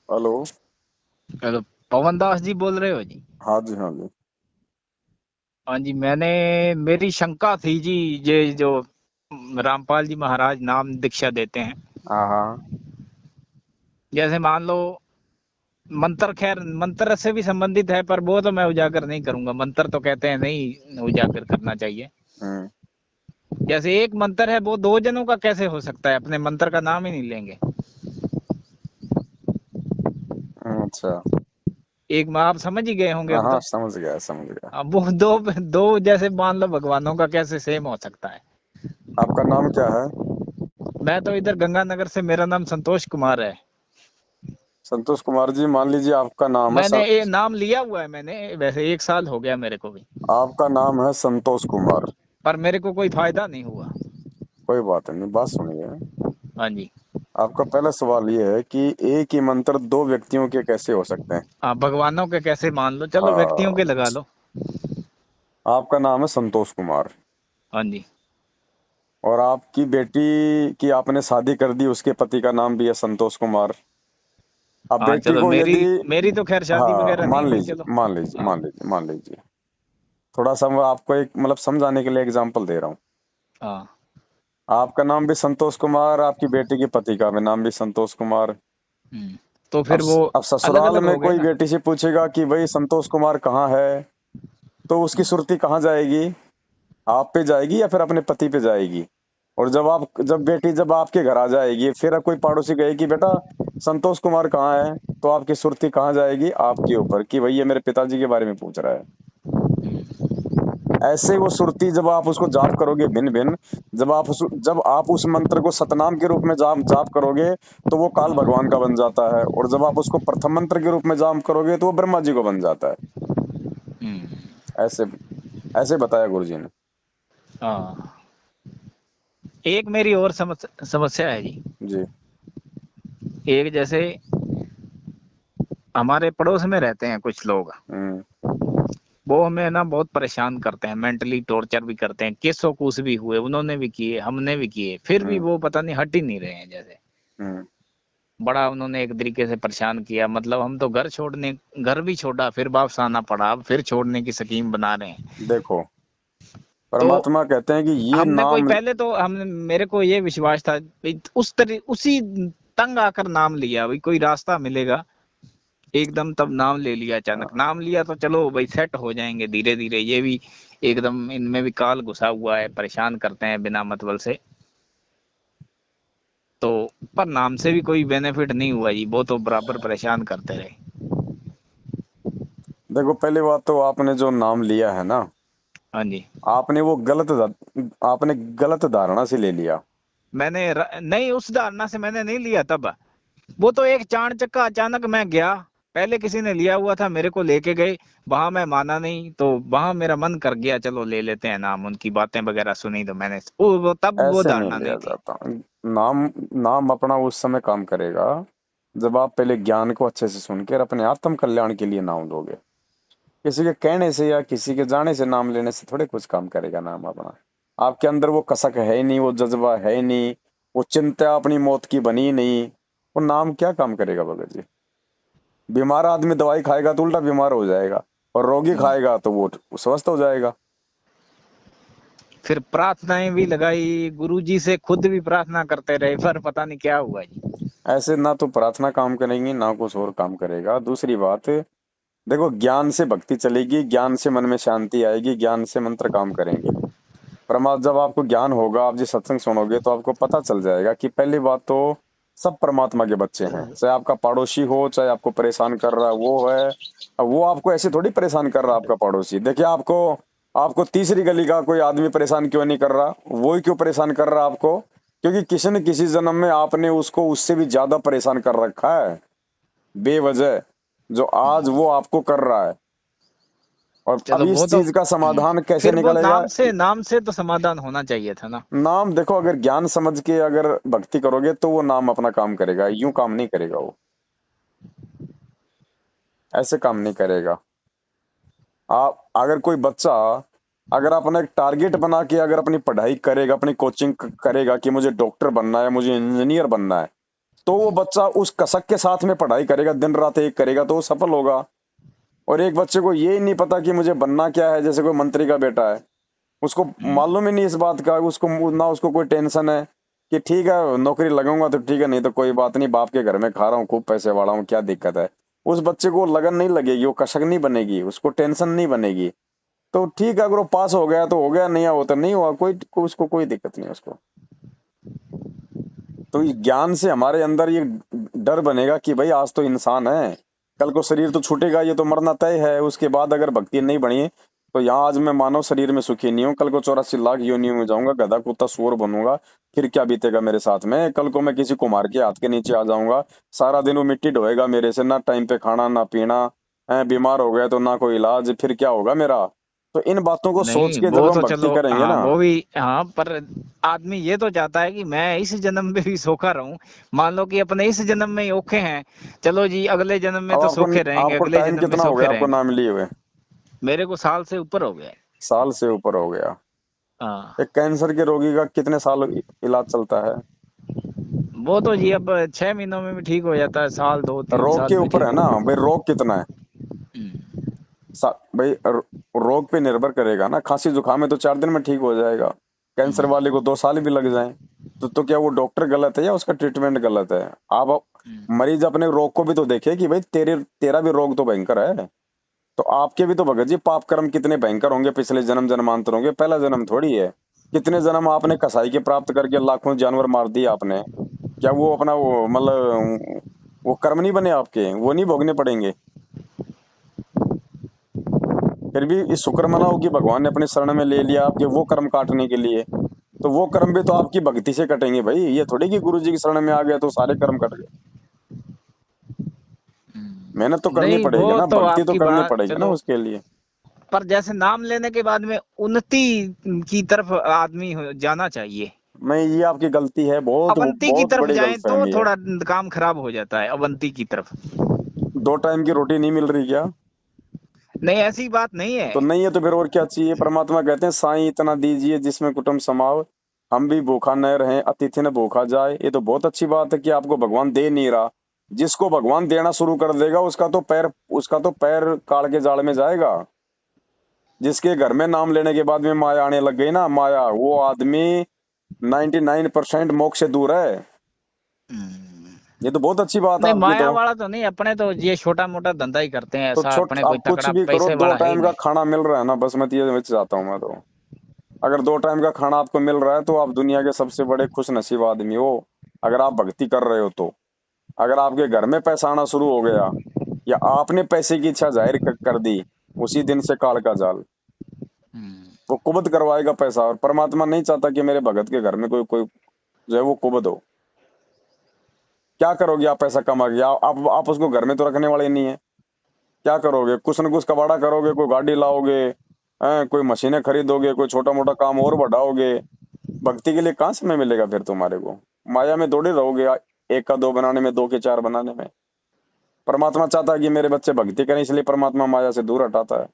Hello. Hello. पवन दास जी बोल रहे हो जी? हाँ जी, हाँ जी। हाँ जी, मैंने मेरी शंका थी जी। ये जो रामपाल जी महाराज नाम दीक्षा देते हैं, हाँ हाँ। जैसे मान लो मंत्र, खैर मंत्र से भी संबंधित है पर वो तो मैं उजागर नहीं करूंगा। मंत्र तो कहते हैं नहीं उजागर करना चाहिए। हम्म। जैसे एक मंत्र है वो दो जनों का कैसे हो सकता है? अपने मंत्र का नाम ही नहीं लेंगे। अच्छा। एक में आप समझ ही गए होंगे हाँ अब हाँ, तो। समझ गया समझ गया। अब वो दो दो जैसे मान लो भगवानों का कैसे सेम हो सकता है? आपका नाम क्या है? मैं तो इधर गंगानगर से, मेरा नाम संतोष कुमार है। संतोष कुमार जी, मान लीजिए आपका नाम है मैंने ये नाम लिया हुआ है, मैंने वैसे 1 साल हो गया मेरे को भी, आपका नाम है संतोष कुमार। पर मेरे को कोई फायदा नहीं हुआ। कोई बात नहीं, बात सुनिए। हाँ जी। आपका पहला सवाल ये है कि एक ही मंत्र दो व्यक्तियों के कैसे हो सकते हैं। हाँ, भगवानों के कैसे मान लो, चलो व्यक्तियों के हाँ। लगा लो। आपका नाम है संतोष कुमार, हाँ जी। और आपकी बेटी की आपने शादी कर दी, उसके पति का नाम भी है संतोष कुमार। अब हाँ बेटी चलो, को मेरी यदि, मेरी तो खैर शादी हाँ वगैरह नहीं मान हुई, लीजिए चलो। मान लीजिए हाँ। मान लीजिए मान लीजिए, थोड़ा सा मैं आपको एक मतलब समझाने के लिए एग्जांपल दे रहा हूँ। हाँ। आपका नाम भी संतोष कुमार, आपकी बेटी के पति का भी नाम भी संतोष कुमार। तो अब फिर वो अब अलग ससुराल अलग में हो गए कोई ना। बेटी से पूछेगा कि भाई संतोष कुमार कहाँ है, तो उसकी सुर्ती कहाँ जाएगी? आप पे जाएगी या फिर अपने पति पे जाएगी? और जब बेटी जब आपके घर आ जाएगी, फिर कोई पड़ोसी कहे कि बेटा संतोष कुमार कहाँ है, तो आपकी सुर्ती कहाँ जाएगी? आपके ऊपर, कि भाई ये मेरे पिताजी के बारे में पूछ रहा है। ऐसे वो सुरती जब आप उसको जाप करोगे भिन्न भिन्न, जब आप उस मंत्र को सतनाम के रूप में जाप जाप करोगे, तो वो काल भगवान का बन जाता है, और जब आप उसको प्रथम मंत्र के रूप में जाप करोगे तो वो ब्रह्मा जी को बन जाता है। ऐसे ऐसे बताया गुरु जी ने। हाँ। एक मेरी और समस्या है जी। जी। एक जैसे हमारे पड़ोस में रहते हैं कुछ लोग, हम्म। वो हमें ना बहुत परेशान करते हैं, मेंटली टॉर्चर भी करते हैं। केसों कूस भी हुए, उन्होंने भी किए, हमने भी किए, फिर भी हम्म। वो पता नहीं हट ही नहीं रहे हैं। जैसे हम्म। बड़ा उन्होंने एक तरीके से परेशान किया, मतलब हम तो घर भी छोड़ा, फिर वापस आना पड़ा, अब फिर छोड़ने की स्कीम बना रहे हैं। देखो, तो परमात्मा कहते हैं कि ये हमने कोई नाम। पहले तो हमने मेरे को ये विश्वास था भाई, उसी तंग आकर नाम लिया, भाई कोई रास्ता मिलेगा, एकदम तब नाम ले लिया। अचानक नाम लिया तो चलो भाई सेट हो जाएंगे धीरे धीरे। ये भी एकदम इनमें भी काल घुसा हुआ है, परेशान करते हैं बिना मतलब से। तो पर नाम से भी कोई बेनिफिट नहीं हुआ जी, वो तो बराबर परेशान करते रहे। देखो, पहली बात तो आपने जो नाम लिया है ना, हाँ जी। आपने गलत धारणा से ले लिया। नहीं, उस धारणा से मैंने नहीं लिया तब। वो तो एक चाण चक्का अचानक मैं गया, पहले किसी ने लिया हुआ था, मेरे को लेके गए, वहां मैं माना नहीं, तो वहां मेरा मन कर गया चलो ले लेते हैं नाम। उनकी बातें वगैरह सुनी तो मैंने तब वो ऐसे नहीं धारणा लिया नहीं थी। जाता। नाम नाम अपना उस समय काम करेगा जब आप पहले ज्ञान को अच्छे से सुनकर अपने आत्म कल्याण के लिए नाम लोगे। किसी के कहने से या किसी के जाने से नाम लेने से थोड़े कुछ काम करेगा नाम अपना। आपके अंदर वो कसक है ही नहीं, वो जज्बा है ही नहीं, वो चिंता अपनी मौत की बनी ही नहीं, वो नाम क्या काम करेगा भगत जी? बीमार आदमी दवाई खाएगा तो उल्टा बीमार हो जाएगा, और रोगी हम्म। खाएगा तो वो स्वस्थ हो जाएगा। फिर प्रार्थनाएं भी लगाई, गुरुजी से खुद भी प्रार्थना करते रहे, पर पता नहीं क्या हुआ जी। ऐसे ना तो प्रार्थना काम करेंगी ना कुछ और काम करेगा। दूसरी बात, देखो, ज्ञान से भक्ति चलेगी, ज्ञान से मन में शांति आएगी, ज्ञान से मंत्र काम करेंगे। जब आपको ज्ञान होगा, आप जी सत्संग सुनोगे तो आपको पता चल जाएगा कि पहली बात तो सब परमात्मा के बच्चे हैं। चाहे आपका पड़ोसी हो, चाहे आपको परेशान कर रहा है वो है। अब वो आपको ऐसे थोड़ी परेशान कर रहा है आपका पड़ोसी। देखिए, आपको आपको तीसरी गली का कोई आदमी परेशान क्यों नहीं कर रहा, वो ही क्यों परेशान कर रहा है आपको? क्योंकि किसी न किसी जन्म में आपने उसको उससे भी ज्यादा परेशान कर रखा है बेवजह, जो आज वो आपको कर रहा है। और अब चलो इस वो तो चीज का समाधान कैसे फिर वो निकलेगा? नाम से तो समाधान होना चाहिए था ना। नाम देखो, अगर ज्ञान समझ के अगर भक्ति करोगे तो वो नाम अपना काम करेगा, यूं काम नहीं करेगा वो। ऐसे काम नहीं करेगा। आप अगर कोई बच्चा, अगर अपना एक टारगेट बना के अगर अपनी पढ़ाई करेगा, अपनी कोचिंग करेगा कि मुझे डॉक्टर बनना है, मुझे इंजीनियर बनना है, तो वो बच्चा उस कसक के साथ में पढ़ाई करेगा, दिन रात एक करेगा, तो वो सफल होगा। और एक बच्चे को ये ही नहीं पता कि मुझे बनना क्या है, जैसे कोई मंत्री का बेटा है, उसको मालूम ही नहीं इस बात का, उसको ना उसको कोई टेंशन है कि ठीक है नौकरी लगूंगा तो ठीक है, नहीं तो कोई बात नहीं, बाप के घर में खा रहा हूँ, खूब पैसे वाला हूँ, क्या दिक्कत है। उस बच्चे को लगन नहीं लगेगी, वो कशक नहीं बनेगी, उसको टेंशन नहीं बनेगी। तो ठीक है, अगर वो पास हो गया तो हो गया, नहीं हुआ तो नहीं हुआ, उसको कोई दिक्कत नहीं है उसको। तो इस ज्ञान से हमारे अंदर ये डर बनेगा कि भाई आज तो इंसान है, कल को शरीर तो छूटेगा, ये तो मरना तय है। उसके बाद अगर भक्ति नहीं बनी तो यहाँ आज मैं मानव शरीर में सुखी नहीं हूँ, कल को 84 लाख योनियों में जाऊंगा, गधा कुत्ता सूअर बनूंगा, फिर क्या बीतेगा मेरे साथ में। कल को मैं किसी कुम्हार के हाथ के नीचे आ जाऊंगा, सारा दिन वो मिट्टी ढोएगा मेरे से, ना टाइम पे खाना ना पीना, बीमार हो गया तो ना कोई इलाज, फिर क्या होगा मेरा। तो इन बातों को सोच नहीं के जब वो हम तो भक्ति चलो, करेंगे हाँ ना। वो भी, हाँ पर आदमी ये तो चाहता है कि मैं इस जन्म में भी सोखा रहूं। मान लो कि अपने इस जन्म में ही औखे हैं, चलो जी अगले जन्म में अब तो आपको सोखे रहेंगे, आपको अगले टाइम जन्म में कितना हो सोखे गया आपको रहेंगे। नाम लिए हुए? मेरे को साल से ऊपर हो गया है। साल से ऊपर हो गया। हाँ एक कैंसर के रोगी का कितने साल इलाज चलता है? वो तो जी अब 6 महीनों में भी ठीक हो जाता है, साल 2 3 साल रोग के भी ऊपर ठीक है हो ना जाता भाई, रोग कितना है। है। भाई रोग पे निर्भर करेगा ना, खांसी जुकाम है तो 4 दिन में ठीक हो जाएगा, कैंसर वाले को 2 साल भी लग जाए। तो क्या वो डॉक्टर गलत है या उसका ट्रीटमेंट गलत है? आप मरीज अपने रोग को भी तो देखे कि भाई तेरा भी रोग तो भयंकर है। तो आपके भी तो भगत जी पाप कर्म कितने भयंकर होंगे, पिछले जन्म जन्मांतर होंगे, पहला जन्म थोड़ी है। कितने जन्म आपने कसाई के प्राप्त करके लाखों जानवर मार दिए आपने, क्या वो अपना वो मतलब वो कर्म नहीं बने आपके, वो नहीं भोगने पड़ेंगे? फिर भी इस शुक्र मनाओ कि भगवान ने अपने शरण में ले लिया आपके वो कर्म काटने के लिए। तो वो कर्म भी तो आपकी भक्ति से कटेंगे भाई, ये थोड़ी कि गुरु जी की शरण में आ गए तो सारे कर्म कट गए। मेहनत तो करनी नहीं वो पड़ेगी ना, तो भक्ति तो आपकी करनी बात पड़ेगी ना चलो, उसके लिए। पर जैसे नाम लेने के बाद में उन्नति की तरफ आदमी जाना चाहिए। नहीं, ये आपकी गलती है, बहुत अवंती की बहुत तरफ बड़ी जाएं तो गलतफहमी है। थोड़ा काम खराब हो जाता है, अवंती की तरफ। 2 टाइम की रोटी नहीं मिल रही क्या? नहीं ऐसी बात नहीं तो है। नहीं है तो फिर और क्या चाहिए? परमात्मा कहते हैं साईं इतना दीजिए जिसमें कुटुंब समाओ, हम भी भूखा न रहें अतिथि न भूखा जाए। ये तो बहुत अच्छी बात है कि आपको भगवान दे नहीं रहा। जिसको भगवान देना शुरू कर देगा उसका तो पैर काल के जाल में जाएगा। जिसके घर में नाम लेने के बाद में माया आने लग गई ना, माया, वो आदमी 99% मोक्ष से दूर है। ये तो बहुत अच्छी बात है नहीं आपकी माया तो। वाला तो नहीं, अपने तो ये छोटा मोटा धंधा ही करते हैं, तो ऐसा छोट अपने कोई आप कुछ तकड़ा भी करो, पैसे दो वाला है ही टाइम का नहीं। खाना मिल रहा है ना, बस मैं तो ये चाहता हूँ मैं तो। अगर 2 टाइम का खाना आपको मिल रहा है तो आप दुनिया के सबसे बड़े खुश नसीब आदमी हो। अगर आप भक्ति कर रहे हो तो। अगर आपके घर में पैसा आना शुरू हो गया या आपने पैसे की इच्छा जाहिर कर दी, उसी दिन से काल का जाल, वो कुबद करवाएगा पैसा। और परमात्मा नहीं चाहता कि मेरे भगत के घर में कोई कोई जो है वो कुबद हो। क्या करोगे आप पैसा कमा के? आप उसको घर में तो रखने वाले नहीं है। क्या करोगे? कुछ न कुछ कबाड़ा करोगे, कोई गाड़ी लाओगे, कोई मशीनें खरीदोगे, कोई छोटा मोटा काम और बढ़ाओगे। भक्ति के लिए कहाँ समय मिलेगा फिर तुम्हारे को? माया में दौड़े रहोगे, एक का दो बनाने में, दो के चार बनाने में। परमात्मा चाहता है कि मेरे बच्चे भक्ति करें, इसलिए परमात्मा माया से दूर हटाता है।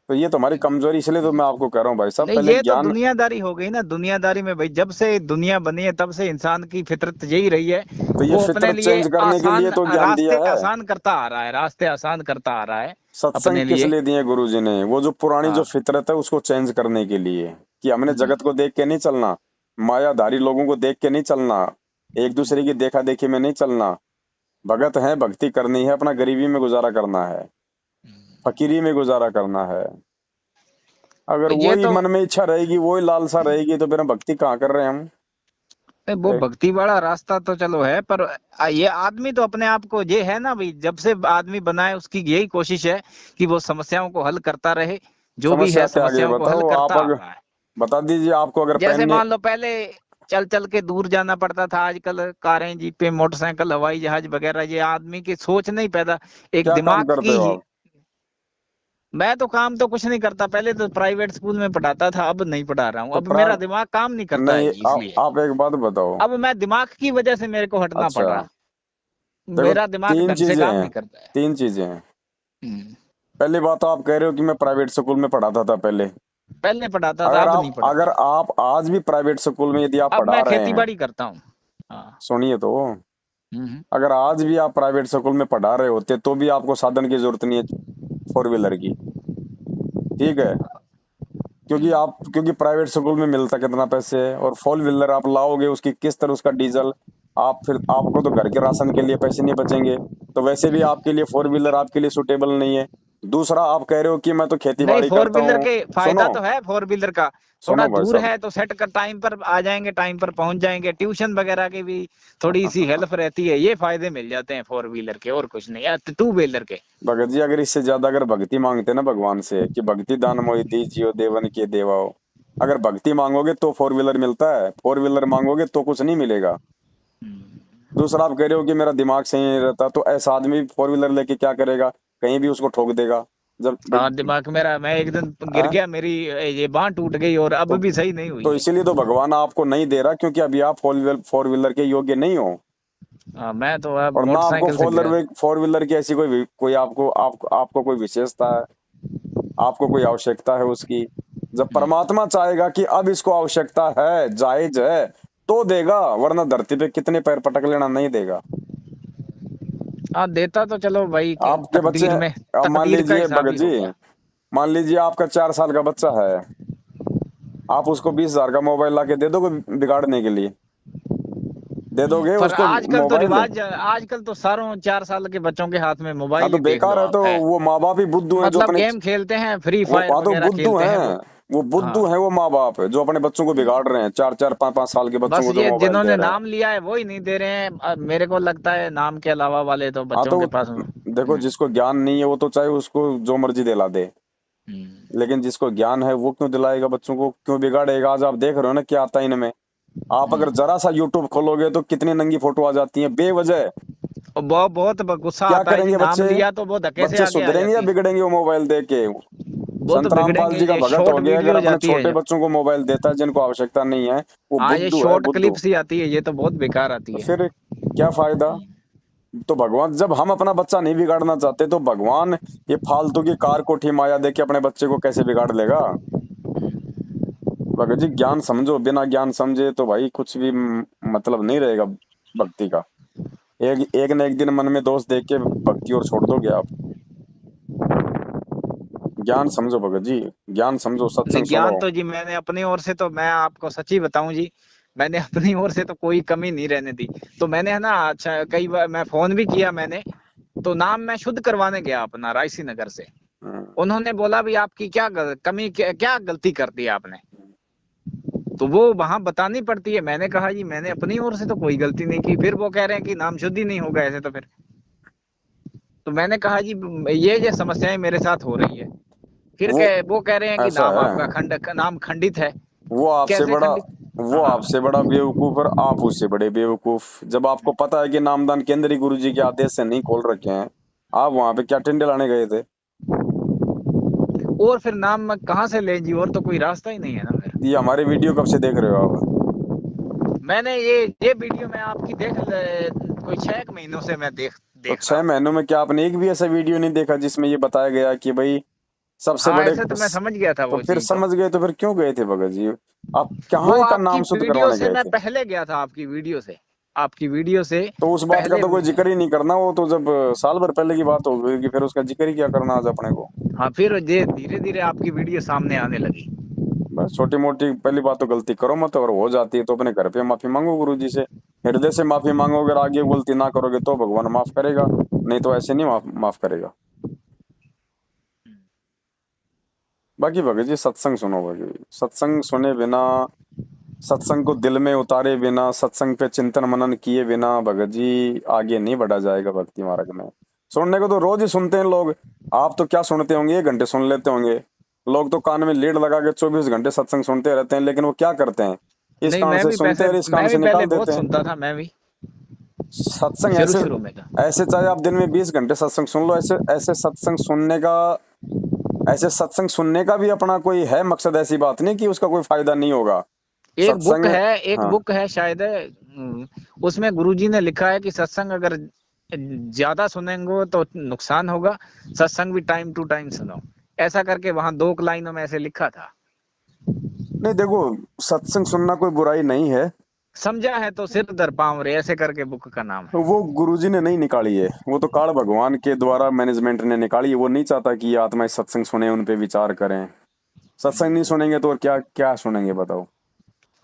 तो ये तुम्हारी कमजोरी, इसलिए तो मैं आपको कह रहा हूँ भाई साहब, नहीं पहले ये तो ज्ञान। दुनियादारी हो गई ना, दुनियादारी में भाई जब से दुनिया बनी है तब से इंसान की फितरत यही रही है। तो ये वो अपने फितरत लिए चेंज करने के लिए आसान तो ज्ञान रास्ते दिया है। आसान करता आ रहा है, रास्ते आसान करता आ रहा है सत्संग अपने किस लिए। लिए दिए गुरु जी ने? वो जो पुरानी जो हाँ। फितरत है उसको चेंज करने के लिए, कि हमने जगत को देख के नहीं चलना, मायाधारी लोगों को देख के नहीं चलना, एक दूसरे की देखा देखी में नहीं चलना। भगत है, भक्ति करनी है, अपना गरीबी में गुजारा करना है, फकीरी में गुजारा करना है। अगर तो ये वही तो मन में इच्छा रहेगी, वही लालसा रहेगी, तो फिर हम भक्ति कहाँ कर रहे हैं हम? वो भक्ति वाला रास्ता तो चलो है, पर ये आदमी तो अपने आप को ये है ना भाई, जब से आदमी बना है उसकी यही कोशिश है कि वो समस्याओं को हल करता रहे, जो भी समस्या है क्या आगे समस्याओं को हल बताओ करता आप, आ अगर रहा है। बता दीजिए आपको अगर जैसे पहनने। मान लो पहले चल चल के दूर जाना पड़ता था, आजकल कारें जीपें मोटरसाइकिल हवाई जहाज वगैरह, ये आदमी की सोच नहीं पैदा, एक क्या काम दिमाग करते की हो ही। आप? मैं तो काम तो कुछ नहीं करता, पहले तो प्राइवेट स्कूल में पढ़ाता था, अब नहीं पढ़ा रहा हूँ, तो अब मेरा दिमाग काम नहीं करता है नहीं, जी, इसलिए आप एक बात बताओ। अब मैं दिमाग की वजह से मेरे को हटना पड़ अच्छा, रहा। देखो, मेरा दिमाग तीन ढंग से चीजें काम हैं, नहीं करता है। 3 चीजें हैं। हम्म। पहली बात तो आप कह रहे हो कि मैं प्राइवेट स्कूल में पढ़ाता था पहले। पहले पढ़ाता था, अगर अब नहीं आप अगर पढ़ाता। आप आज भी प्राइवेट स्कूल में यदि आप अब पढ़ा मैं रहे खेती हैं, बाड़ी करता हूँ। हाँ। सुनिए तो, हम्म। अगर आज भी आप प्राइवेट स्कूल में पढ़ा रहे होते तो भी आपको साधन की जरूरत नहीं है फोर व्हीलर की, ठीक है, क्योंकि प्राइवेट स्कूल में मिलता कितना पैसे है, और फोर व्हीलर आप लाओगे उसकी किस्त और उसका डीजल, आप फिर आपको तो घर के राशन के लिए पैसे नहीं बचेंगे, तो वैसे भी आपके लिए फोर व्हीलर आपके लिए सुटेबल नहीं है। दूसरा, आप कह रहे हो कि मैं तो खेती नहीं, बाड़ी फोर करता व्हीलर हूँ। के फायदा सुनो, तो है फोर व्हीलर का। थोड़ा सुनो भाई दूर साहब, है तो सेट कर टाइम पर आ जाएंगे, टाइम पर पहुंच जाएंगे, ट्यूशन वगैरह की भी थोड़ी सी हेल्प रहती है, ये फायदे मिल जाते हैं फोर व्हीलर के, और कुछ नहीं, या टू व्हीलर के। भगत जी अगर इससे ज्यादा अगर भक्ति मांगते ना भगवान से कि भक्ति दान मोहि दीजियो देवन के देवाओ, अगर भक्ति मांगोगे तो फोर व्हीलर मिलता है, फोर व्हीलर मांगोगे तो कुछ नहीं मिलेगा। दूसरा, आप कह रहे हो कि मेरा दिमाग सही नहीं रहता, तो ऐसा आदमी फोर व्हीलर लेके क्या करेगा, कहीं भी उसको ठोक देगा। जब हाँ, दिमाग मेरा, मैं एक दिन गिर आ? गया, मेरी ये बांह टूट गई और अब तो भी सही नहीं हुई तो है। इसीलिए तो भगवान आपको नहीं दे रहा, क्योंकि अभी आप फोर व्हीलर के योग्य नहीं हो, हाँ, मैं तो अब और ना आपको मोटरसाइकिल से गिरा। फोर व्हीलर की ऐसी कोई आपको कोई विशेषता है, आपको कोई आवश्यकता है उसकी। जब परमात्मा चाहेगा कि अब इसको आवश्यकता है, जायज है, तो देगा, वरना धरती पे कितने पैर पटक लेना, नहीं देगा। हाँ, देता तो चलो भाई आपके बच्चे, तकदीर में, अब मान तकदीर का लीजिए हिसाब भगत ही जी, होगा। मान लीजिए आपका 4 साल का बच्चा है, आप उसको 20,000 का मोबाइल ला के दे दोगे बिगाड़ने के लिए, दे दोगे पर उसको आजकल तो मोबाइल? रिवाज, आजकल तो सारों 4 साल के बच्चों के हाथ में हाँ मोबाइल तो ही देख लो बेकार है, आप तो है। वो माँ बाप ही बुद्धू हैं जो मतलब अपने, गेम खेलते हैं, फ्री वो फायर हाँ तो वगैरह बुद्धू खेलते हैं हैं, वो। वो बुद्धू हाँ, हैं, वो माँ बाप है जो अपने बच्चों को बिगाड़ रहे हैं, 4-4 5-5 साल के बच्चों बस को जो ये मोबाइल दे जिन्होंने रहे हैं। नाम लिया है वो ही नहीं दे रहे हैं, मेरे को लगता है नाम के अलावा वाले तो हाँ बच्चों तो के पास। देखो, जिसको ज्ञान नहीं है वो तो चाहे उसको जो मर्जी दिला दे, हम्म। लेकिन जिसको ज्ञान है वो क्यों दिलाएगा बच्चों को, क्यों बिगाड़ेगा? आज आप देख रहे हो ना क्या आता है इनमें। आप अगर जरा सा यूट्यूब खोलोगे तो कितनी नंगी फोटो आ जाती है बेवजह। और बहुत बहुत गुस्सा क्या आता है जी, करेंगे नाम बच्चे? लिया तो वो धक्के से बच्चे आगे आ सुधरेंगे या जाती है। बिगड़ेंगे वो मोबाइल देख के? वो तो संत रामपाल बिगड़ेंगे, जी का ये भगत हो शॉर्ट गया, अगर वीडियो अपने जाती है छोटे जो। बच्चों को मोबाइल देता है जिनको आवश्यकता नहीं है, वो हाँ, ये बुद्धू है, शॉर्ट बुद्धू। क्लिप्स ही आती है, ये तो बहुत बेकार तो आती है। फिर क्या फायदा? तो भगवान, जब हम अपना बच्चा नहीं बिगाड़ना चाहते तो भगवान ये फालतू की कार कोठी माया दे के अपने बच्चे को कैसे बिगाड़ लेगा? भगत जी ज्ञान समझो, बिना ज्ञान समझे तो भाई कुछ भी मतलब नहीं रहेगा भक्ति का। एक एक न एक दिन मन में दोष देख के भक्ति और छोड़ दोगे आप। ज्ञान समझो भगत जी, ज्ञान समझो, नहीं, सत्संग सुनो। ज्ञान तो जी मैंने अपनी ओर से, तो मैं आपको सच्ची बताऊं जी, मैंने अपनी ओर से तो कोई कमी नहीं रहने दी। तो मैंने है ना, अच्छा कई बार मैं फोन भी किया मैंने, तो नाम मैं शुद्ध करवाने गया अपना रायसी नगर से। हम्म, उन्होंने बोला भी आपकी क्या कमी, क्या गलती कर दी आपने, तो वो वहां बतानी पड़ती है। मैंने कहा जी मैंने अपनी ओर से तो कोई गलती नहीं की, फिर वो कह रहे हैं कि नाम शुद्ध ही नहीं होगा ऐसे तो फिर। तो मैंने कहा जी ये समस्याएं मेरे साथ हो रही है। फिर वो वो कह रहे हैं कि ऐसा नाम है, आपका नाम खंडित है। वो आपसे कैसे बड़ा खंडित? वो हाँ, आपसे बड़ा बेवकूफ और आप उससे बड़े बेवकूफ। जब आपको पता है कि नामदान केंद्र ही गुरु जी के आदेश से नहीं खोल रखे हैं, आप वहां पे क्या टिंडे लाने गए थे? और फिर नाम मैं कहाँ से ले जी, और तो कोई रास्ता ही नहीं है ना फिर। ये हमारे वीडियो कब से देख रहे हो आप? मैंने ये वीडियो मैं आपकी कोई 6 महीनों से मैं तो देख रहा 6 महीनों में क्या आपने एक भी ऐसा वीडियो नहीं देखा जिसमें ये बताया गया कि भाई हूँ। सबसे हाँ, बड़े ऐसे तो मैं समझ गया था तो वो फिर चीज तो। समझ गए, तो फिर क्यों गए थे भगत जी? आप वो कहाँ का आपकी नाम शुद्ध वीडियो करवाने से गए मैं थे? पहले गया था, आपकी वीडियो से, आपकी वीडियो से तो उस बात का पहले। तो कोई जिक्र ही नहीं करना, वो तो जब साल भर पहले की बात हो गई कि फिर उसका जिक्र ही क्या करना आज अपने को। हाँ, फिर धीरे धीरे आपकी वीडियो सामने आने लगी। बस छोटी मोटी पहली बात तो गलती करो मत, और हो जाती है तो अपने घर पे माफी मांगो गुरु जी से, हृदय से माफी मांगो। अगर आगे गलती ना करोगे तो भगवान माफ करेगा, नहीं तो ऐसे नहीं माफ करेगा। बाकी भगत जी सत्संग सुनो भगत जी, सत्संग सुने बिना, सत्संग को दिल में उतारे बिना, सत्संग पे चिंतन मनन किए बिना भगत जी आगे नहीं बढ़ा जाएगा भक्ति मार्ग में। सुनने को तो रोज ही सुनते हैं लोग, आप तो क्या सुनते होंगे, 1 घंटे सुन लेते होंगे। लोग तो कान में लीड लगा के 24 घंटे सत्संग सुनते रहते हैं, लेकिन वो क्या करते हैं, इस नहीं, कान से सुनते हैं और इस कान से मैं भी पहले निकाल बहुत देते हैं। सुनता था, मैं भी सत्संग शुरू ऐसे, शुरू में था। ऐसे चाहे आप दिन में 20 घंटे सत्संग सुन लो, ऐसे ऐसे सत्संग सुनने का, ऐसे सत्संग सुनने का भी अपना कोई है मकसद, ऐसी बात नहीं कि उसका कोई फायदा नहीं होगा। सत्संग, एक हाँ, बुक है शायद, उसमें गुरुजी ने लिखा है कि सत्संग अगर ज्यादा सुनेंगे तो नुकसान होगा, सत्संग भी टाइम टू टाइम सुनो, ऐसा करके वहां 2 लाइनों में ऐसे लिखा था। नहीं देखो, सत्संग सुनना कोई बुराई नहीं है, समझा है तो सिर दर पाँव रे, ऐसे करके बुक का नाम तो है। वो गुरुजी ने नहीं निकाली है, वो तो काल भगवान के द्वारा मैनेजमेंट ने निकाली है। वो नहीं चाहता कि ये आत्मा इस सत्संग सुने, उन पे विचार करें। सत्संग नहीं सुनेंगे तो और क्या क्या सुनेंगे बताओ।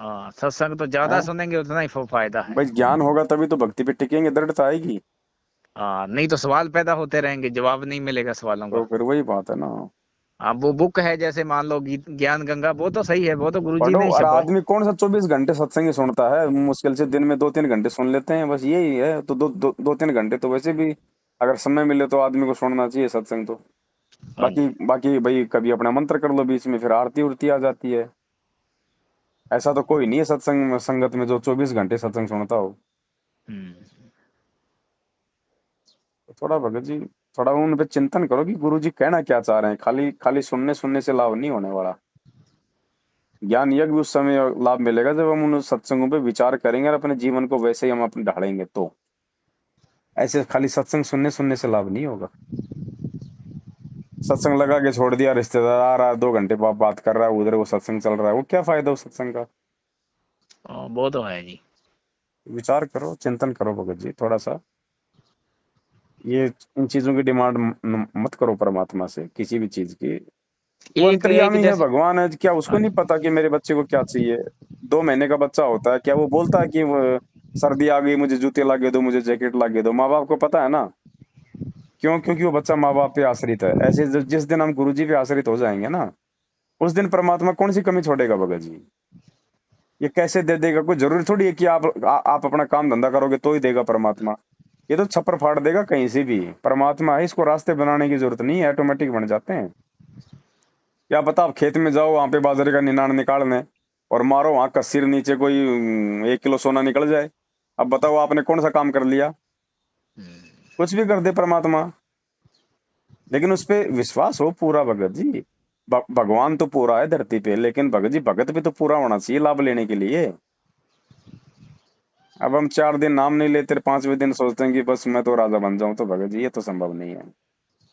हाँ, सत्संग तो ज्यादा हैं? सुनेंगे उतना ही फायदा है। भाई ज्ञान होगा तभी तो भक्ति पे टिकेंगे, दृढ़ता आएगी। हाँ, नहीं तो सवाल पैदा होते रहेंगे, जवाब नहीं मिलेगा सवालों तो का। फिर वही बात है ना। अब वो बुक है, जैसे मान लो गीत ज्ञान गंगा, वो तो सही है, वो तो गुरुजी पढ़ो, ने ही और छपा है। आदमी कौन सा 24 घंटे सत्संग ही सुनता है, मुश्किल से दिन में 2-3 घंटे सुन लेते हैं, बस यही है। तो 2-3 घंटे तो वैसे भी अगर समय मिले तो आदमी को सुनना चाहिए सत्संग तो। हाँ बाकी जी। बाकी भाई कभी अपना मंत्र कर लो बीच में, फिर आरती उरती आ जाती है। ऐसा तो कोई नहीं है सत्संग संगत में जो 24 घंटे सत्संग सुनता हो। हम्म। तो थोड़ा भगत जी, थोड़ा उन पे चिंतन करो कि गुरु जी कहना क्या चाह रहे हैं। खाली खाली सुनने सुनने से लाभ नहीं होने वाला। ज्ञान यज्ञ भी उस समय लाभ मिलेगा जब हम उन सत्संगों पे विचार करेंगे और अपने जीवन को वैसे ही हम अपने ढालेंगे तो। ऐसे खाली सत्संग सुनने सुनने से लाभ नहीं होगा। सत्संग लगा के छोड़ दिया, रिश्तेदार आ रहा है 2 घंटे बात कर रहा है, उधर वो सत्संग चल रहा है, वो क्या फायदा उस सत्संग का। वो तो है जी। विचार करो, चिंतन करो भगत जी थोड़ा सा। ये इन चीजों की डिमांड मत करो परमात्मा से किसी भी चीज की। वो एक एक अंतर्यामी है, जैसे। भगवान है, क्या उसको हाँ नहीं जी। पता कि मेरे बच्चे को क्या चाहिए। 2 महीने का बच्चा होता है, क्या वो बोलता है कि सर्दी आ गई मुझे जूते ला के दो, मुझे जैकेट ला के दो। माँ बाप को पता है ना। क्यों? क्योंकि वो बच्चा माँ बाप पे आश्रित है। ऐसे जिस दिन हम गुरु जी पे आश्रित हो जाएंगे ना, उस दिन परमात्मा कौन सी कमी छोड़ेगा भगत जी। ये कैसे दे देगा? कोई जरूरी थोड़ी है कि आप अपना काम धंधा करोगे तो ही देगा परमात्मा। ये तो छप्पर फाड़ देगा कहीं से भी। परमात्मा है, इसको रास्ते बनाने की जरूरत नहीं है, ऑटोमेटिक बन जाते हैं। क्या पता आप खेत में जाओ, वहां पे बाजरे का निनाण निकालने, और मारो वहां कसीर नीचे कोई 1 किलो सोना निकल जाए। अब बताओ आपने कौन सा काम कर लिया। कुछ भी कर दे परमात्मा, लेकिन उस पे विश्वास हो पूरा भगत जी। भगवान तो पूरा है धरती पे, लेकिन भगत जी भगत भी तो पूरा होना चाहिए लाभ लेने के लिए। अब हम 4 दिन नाम नहीं लेते, 5वें दिन सोचते हैं कि बस मैं तो राजा बन जाऊं, तो भगत जी ये तो संभव नहीं है।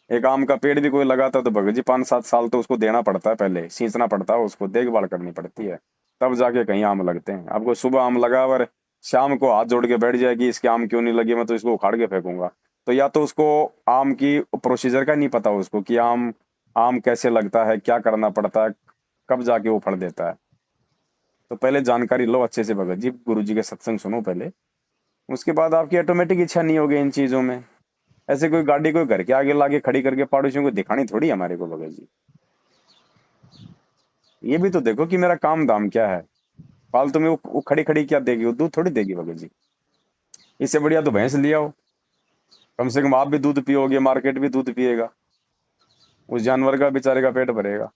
एक आम का पेड़ भी कोई लगाता है तो भगत जी 5-7 साल तो उसको देना पड़ता है, पहले सींचना पड़ता है, उसको देखभाल करनी पड़ती है, तब जाके कहीं आम लगते हैं। आपको सुबह आम लगा और शाम को हाथ जोड़ के बैठ जाए कि इसके आम क्यों नहीं लगे, मैं तो इसको उखाड़ के फेंकूंगा। तो या तो उसको आम की प्रोसीजर का नहीं पता उसको कि आम आम कैसे लगता है, क्या करना पड़ता है, कब जाके वो फल देता है। तो पहले जानकारी लो अच्छे से भगत जी, गुरु जी के सत्संग सुनो पहले, उसके बाद आपकी ऑटोमेटिक इच्छा नहीं होगी इन चीजों में। ऐसे कोई गाड़ी कोई घर के आगे लाके खड़ी करके पड़ोसियों को दिखानी थोड़ी है हमारे को भगत जी। ये भी तो देखो कि मेरा काम दाम क्या है। फालतू में वो खड़ी खड़ी क्या देगी, वो दूध थोड़ी देगी भगत जी। इससे बढ़िया तो भैंस लिया हो, कम से कम आप भी दूध पियोगे, मार्केट भी दूध पिएगा, उस जानवर का बेचारे का पेट भरेगा।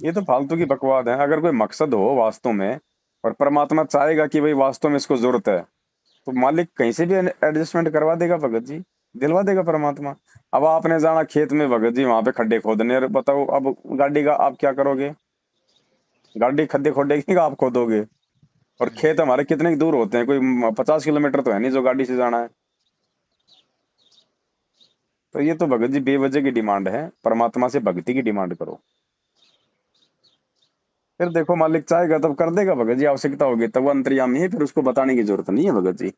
ये तो फालतू की बकवाद है। अगर कोई मकसद हो वास्तव में, और परमात्मा चाहेगा कि भाई वास्तव में इसको जरूरत है, तो मालिक कहीं से भी एडजस्टमेंट करवा देगा भगत जी, दिलवा देगा परमात्मा। अब आपने जाना खेत में भगत जी, वहां पे खड्डे खोदने, और बताओ अब गाड़ी का आप क्या करोगे। गाड़ी खड्डे खोदेगी आप खोदोगे। और खेत हमारे कितने दूर होते हैं, कोई 50 किलोमीटर तो है नहीं जो गाड़ी से जाना है। तो ये तो भगत जी बेवजह की डिमांड है, परमात्मा से भक्ति की डिमांड करो। फिर देखो मालिक चाहेगा तब कर देगा भगत जी, आवश्यकता होगी तब। वो अंतर्यामी है, फिर उसको बताने की जरूरत नहीं है भगत जी।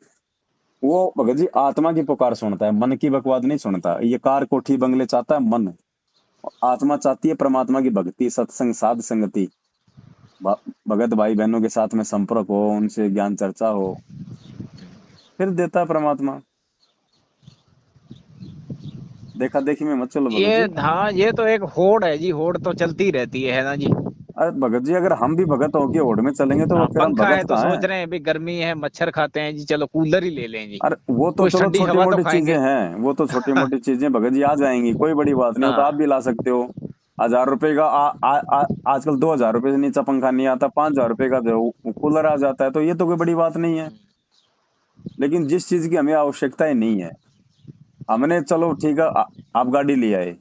वो भगत जी आत्मा की पुकार सुनता है, मन की बकवाद नहीं सुनता। ये कार कोठी बंगले चाहता है मन, आत्मा चाहती है परमात्मा की भक्ति, सत्संग, साध संगति, भ- भगत भाई बहनों के साथ में संपर्क हो, उनसे ज्ञान चर्चा हो, फिर देता है परमात्मा। देखा देखी में मत चलो भगत ये जी। हाँ, ये तो एक होड़ है जी, होड़ तो चलती रहती है ना जी। अरे भगत जी अगर हम भी भगत होके होड़ में चलेंगे तो हाँ, फिर हम पंखा है भगत तो कहाँ सोच हैं। रहे हैं अभी गर्मी है, मच्छर खाते हैं जी, चलो कूलर ही ले लें जी। अरे वो तो कुछ चलो ठंडी छोटी हवा तो मोटी चीजें खाएंगे। हैं, वो तो छोटी मोटी चीजें भगत जी आ जाएंगी, कोई बड़ी बात नहीं, वो तो आप हाँ। भी ला सकते हो। 1000 रुपए का आजकल 2000 रुपए से नीचे पंखा नहीं आता, 5000 रुपए का जो कूलर आ जाता है, तो ये तो कोई बड़ी बात नहीं है। लेकिन जिस चीज की हमें आवश्यकता ही नहीं है, हमने चलो ठीक है, आप गाड़ी ले आए,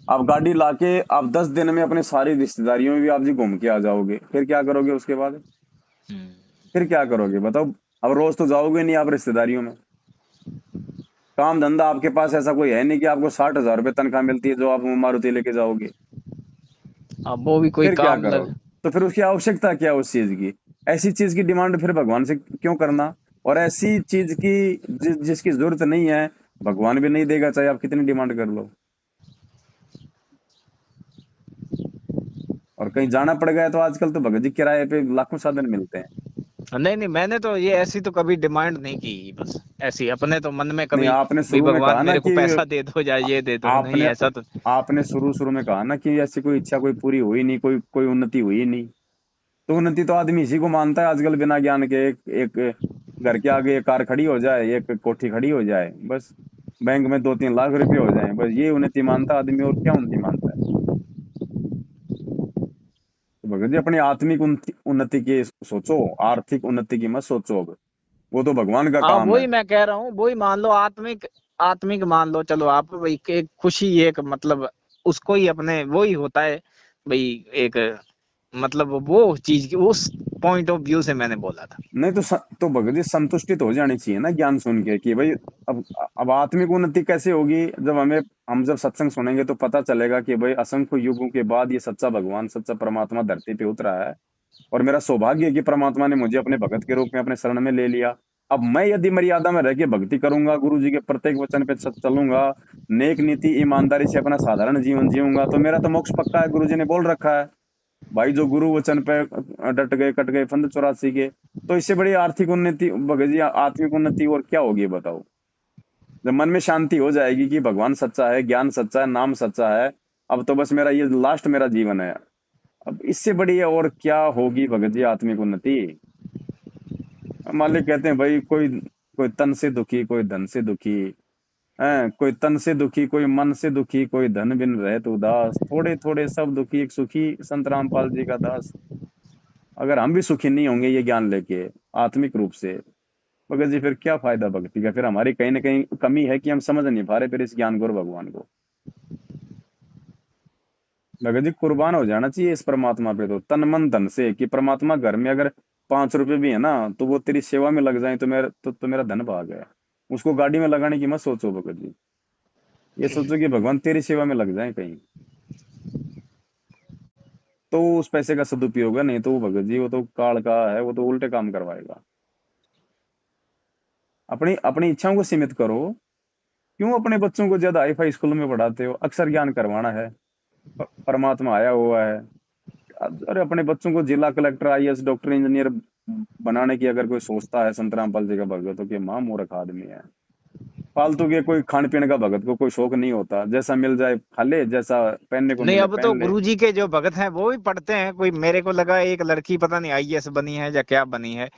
आप गाड़ी लाके आप 10 दिन में अपने सारी रिश्तेदारियों में भी आप जी घूम के आ जाओगे, फिर क्या करोगे उसके बाद? फिर क्या करोगे बताओ? अब रोज तो जाओगे नहीं आप रिश्तेदारियों में। काम धंधा आपके पास ऐसा कोई है नहीं कि आपको 60,000 रुपए तनख्वाह मिलती है जो आप मारुति लेके जाओगे। अब वो भी कोई फिर क्या काम लग। करोगे? तो फिर उसकी आवश्यकता क्या है उस चीज की? ऐसी चीज की डिमांड फिर भगवान से क्यों करना? और ऐसी चीज की जिसकी जरूरत नहीं है, भगवान भी नहीं देगा, चाहे आप कितनी डिमांड कर लो। और कहीं जाना पड़ गया तो आजकल तो भगत जी किराए पे लाखों साधन मिलते हैं। नहीं नहीं, मैंने तो ये ऐसी तो कभी डिमांड नहीं की, बस ऐसी अपने तो मन में नहीं, कभी आपने भी शुरू में भगवान कहा ना मेरे को कि पैसा दे दो या ये दे दो, नहीं आपने ऐसा तो। आपने शुरू शुरू में कहा ना कि ऐसी कोई इच्छा कोई पूरी हुई नहीं, कोई कोई उन्नति हुई नहीं। तो उन्नति तो आदमी इसी को मानता है आजकल, बिना ज्ञान के। एक घर के आगे एक कार खड़ी हो जाए, एक कोठी खड़ी हो जाए, बस बैंक में 2-3 लाख रुपए हो जाए, बस ये उन्नति मानता है आदमी, और क्या उन्नति मानता है? तो भगत जी अपनी आत्मिक उन्नति उन्नति की सोचो, आर्थिक उन्नति की मत सोचो अब। वो तो भगवान का हाँ काम है। वही मैं कह रहा हूँ, वही मान लो आत्मिक, आत्मिक मान लो, चलो आप भाई एक खुशी, एक मतलब उसको ही अपने वो ही होता है भाई, एक मतलब वो चीज की उस पॉइंट ऑफ व्यू से मैंने बोला था। नहीं तो तो भगत जी संतुष्टि तो हो जानी चाहिए ना ज्ञान सुन के, कि भाई अब अब आत्मिक उन्नति कैसे होगी? जब हम जब सत्संग सुनेंगे तो पता चलेगा कि भाई असंख्य युगों के बाद ये सच्चा भगवान, सच्चा परमात्मा धरती पे उतरा है। और मेरा सौभाग्य है कि परमात्मा ने मुझे अपने भगत के रूप में अपने शरण में ले लिया। अब मैं यदि मर्यादा में रह के भक्ति करूंगा, गुरु जी के प्रत्येक वचन पे चलूंगा, नेक नीति ईमानदारी से अपना साधारण जीवन जीऊंगा, तो मेरा तो मोक्ष पक्का है। गुरु जी ने बोल रखा है भाई, जो गुरु वचन पे डट गए, कट गए फंद 84 के। तो इससे बड़ी आर्थिक उन्नति, भगत जी आत्मिक उन्नति और क्या होगी बताओ? जब मन में शांति हो जाएगी कि भगवान सच्चा है, ज्ञान सच्चा है, नाम सच्चा है, अब तो बस मेरा ये लास्ट मेरा जीवन है। अब इससे बड़ी और क्या होगी भगत जी आत्मिक उन्नति? मालिक कहते हैं भाई, कोई कोई तन से दुखी, कोई धन से दुखी है, कोई तन से दुखी, कोई मन से दुखी, कोई धन बिन रहे तो उदास, थोड़े थोड़े सब दुखी एक सुखी, संत रामपाल जी का दास। अगर हम भी सुखी नहीं होंगे ये ज्ञान लेके आत्मिक रूप से, भगत जी फिर क्या फायदा भक्ति का? फिर हमारी कहीं ना कहीं कमी है कि हम समझ नहीं पा रहे फिर इस ज्ञान को और भगवान को। भगत जी कुर्बान हो जाना चाहिए इस परमात्मा पे, तो तन मन धन से, कि परमात्मा घर में अगर 5 रुपए भी है ना, तो वो तेरी सेवा में लग जाए तो मेरा धन भाग है। उसको गाड़ी में लगाने की मत सोचो भगत जी, ये सोचो कि भगवान तेरी सेवा में लग जाए कहीं, तो उस पैसे का सदुपयोग है। नहीं तो वो भगत जी वो तो काल का है, वो तो उल्टे काम करवाएगा। अपनी अपनी इच्छाओं को सीमित करो। क्यों अपने बच्चों को ज्यादा हाई फाई स्कूल में पढ़ाते हो? अक्षर ज्ञान करवाना है, परमात्मा आया हुआ है। अरे अपने बच्चों को जिला कलेक्टर, आईएएस, डॉक्टर, इंजीनियर बनाने की अगर कोई सोचता है, संत रामपाल जी का भगत हो, कि मां मूर्ख आदमी है। फालतू के कोई खान पीने का भगत को कोई शौक नहीं होता, जैसा मिल जाए खा ले, जैसा पहनने को नहीं मिले अब तो पहन ले। गुरुजी के जो भगत हैं वो भी पढ़ते हैं, कोई मेरे को लगा एक लड़की पता नहीं आईएएस बनी है या क्या बनी है,